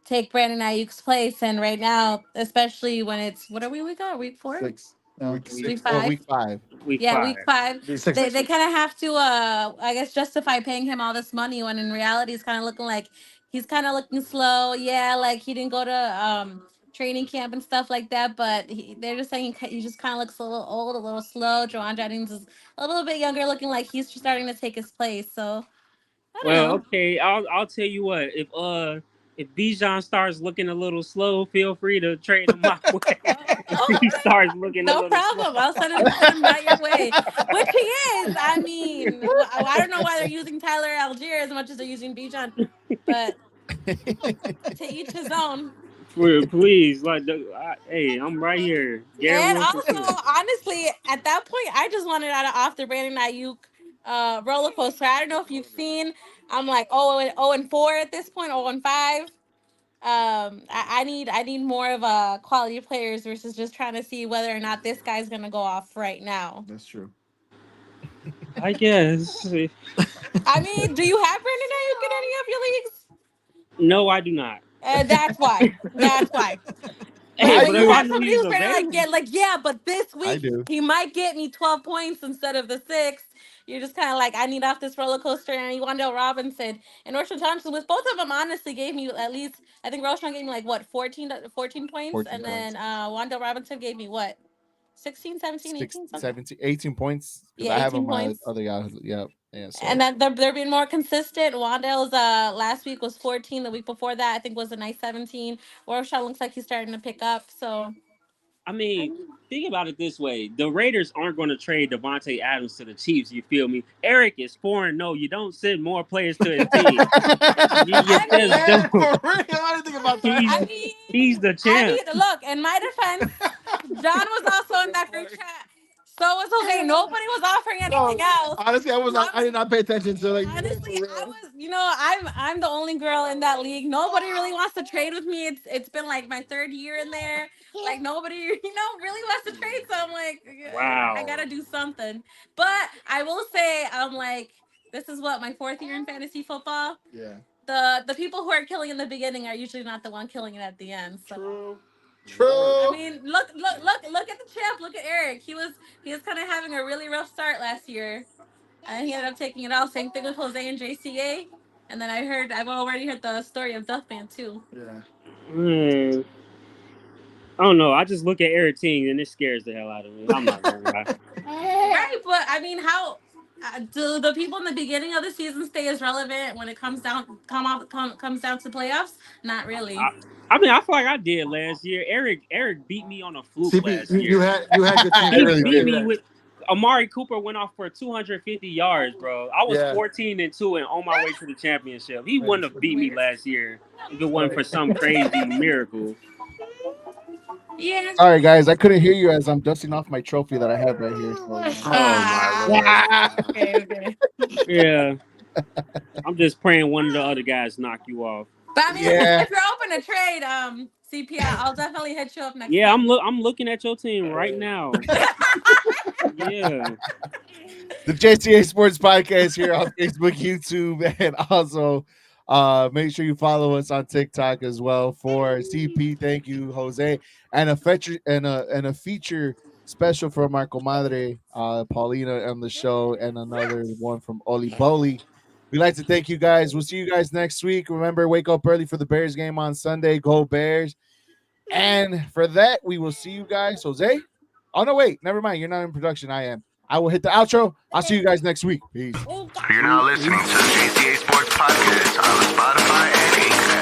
take Brandon Ayuk's place. And right now, especially when it's week 4? 6. Week 5. Week 5. Week 5. They kind of have to I guess justify paying him all this money when in reality it's kind of looking like he's kind of looking slow. Yeah, like he didn't go to training camp and stuff like that, but they're just saying he just kind of looks a little old, a little slow. Jawan Jennings is a little bit younger, looking like he's starting to take his place. So I don't know. Okay, I'll tell you what, if Bijan starts looking a little slow, feel free to trade him my way. He starts looking a little problem. slow. I'll send him right your way. Which he is. I mean, I don't know why they're using Tyler Algier as much as they're using Bijan, but To each his own. Please, like, hey, I'm right here. Garrett And Wilson also, too. honestly, at that point, I just wanted out of off the Brandon Ayuk roller coaster. I don't know if you've seen. I'm like 0-4 at this point, 0-5. I need more of a quality players versus just trying to see whether or not this guy's gonna go off right now. That's true. I guess. I mean, do you have Brandon Ayuk in any of your leagues? No, I do not. That's why. That's why. Hey, But I when but you if do. I have know somebody he's who's Brandon available, yeah, but this I week do. he might get me 12 points instead of the 6. You're just kind of like, I need off this roller coaster. And Wandale Robinson and Roshan Thompson, with both of them, honestly gave me at least, I think Roshan gave me like what, 14 points, 14 and points. then Wandale Robinson gave me what, 16, 17, 6, 18, something. 17, 18 points because Yeah, I have 18 him on points. other Yahoo. Yep. Yeah. And So then they're being more consistent. Wandale's last week was 14. The week before that, I think, was a nice 17. Roshan looks like he's starting to pick up. So I mean, think about it this way: the Raiders aren't going to trade Devontae Adams to the Chiefs. You feel me? Eric is 4-0. You don't send more players to his team. You I just mean, Yeah, for don't. real. I didn't think about that. He's I mean, he's the champ. look, in my defense, John was also in that group chat. So was Jose. Nobody was offering anything No, else. honestly, I was not. I did not pay attention to like. Honestly, I was, I'm the only girl in that league. Nobody really wants to trade with me. It's been like my third year in there. Like nobody, really wants to trade. So I'm like, I Wow. gotta do something. But I will say, I'm like, this is what, my fourth year in fantasy football. Yeah. The people who are killing in the beginning are usually not the one killing it at the end. So True. I True. mean, look at the champ. Look at Eric. He was kind of having a really rough start last year, and he ended up taking it off. Same thing with Jose and JCA. And then I've already heard the story of Duffman too. Yeah. Man, I don't know. I just look at Eric Ting and it scares the hell out of me. I'm not gonna lie. Right, but I mean, how do the people in the beginning of the season stay as relevant when it comes down to playoffs? Not really. I mean, I feel like I did last year. Eric beat me on a fluke CP, last you year. had good teams. I He really Eric. beat did. me with Amari Cooper went off for 250 yards, bro. I was Yeah. 14-2 and on my way to the championship. He wouldn't have beat me last year if it wasn't for some crazy miracle. Yeah. Sorry, guys. I couldn't hear you as I'm dusting off my trophy that I have right here. So, Oh my lord. Okay. Yeah. I'm just praying one of the other guys knock you off. But I mean, Yeah. if you're open to trade, CP, I'll definitely hit you up next. Yeah, week. I'm looking at your team right now. Yeah. The JTA Sports Podcast here on Facebook, YouTube, and also make sure you follow us on TikTok as well. For CP, thank you, Jose, and a feature special from our comadre Paulina on the show, and another one from Oli Boli. We'd like to thank you guys. We'll see you guys next week. Remember, wake up early for the Bears game on Sunday. Go Bears! And for that, we will see you guys. Jose? Oh, no, wait. Never mind. You're not in production. I am. I will hit the outro. I'll see you guys next week. Peace. You're now listening to the JTA Sports Podcast on Spotify and Anchor.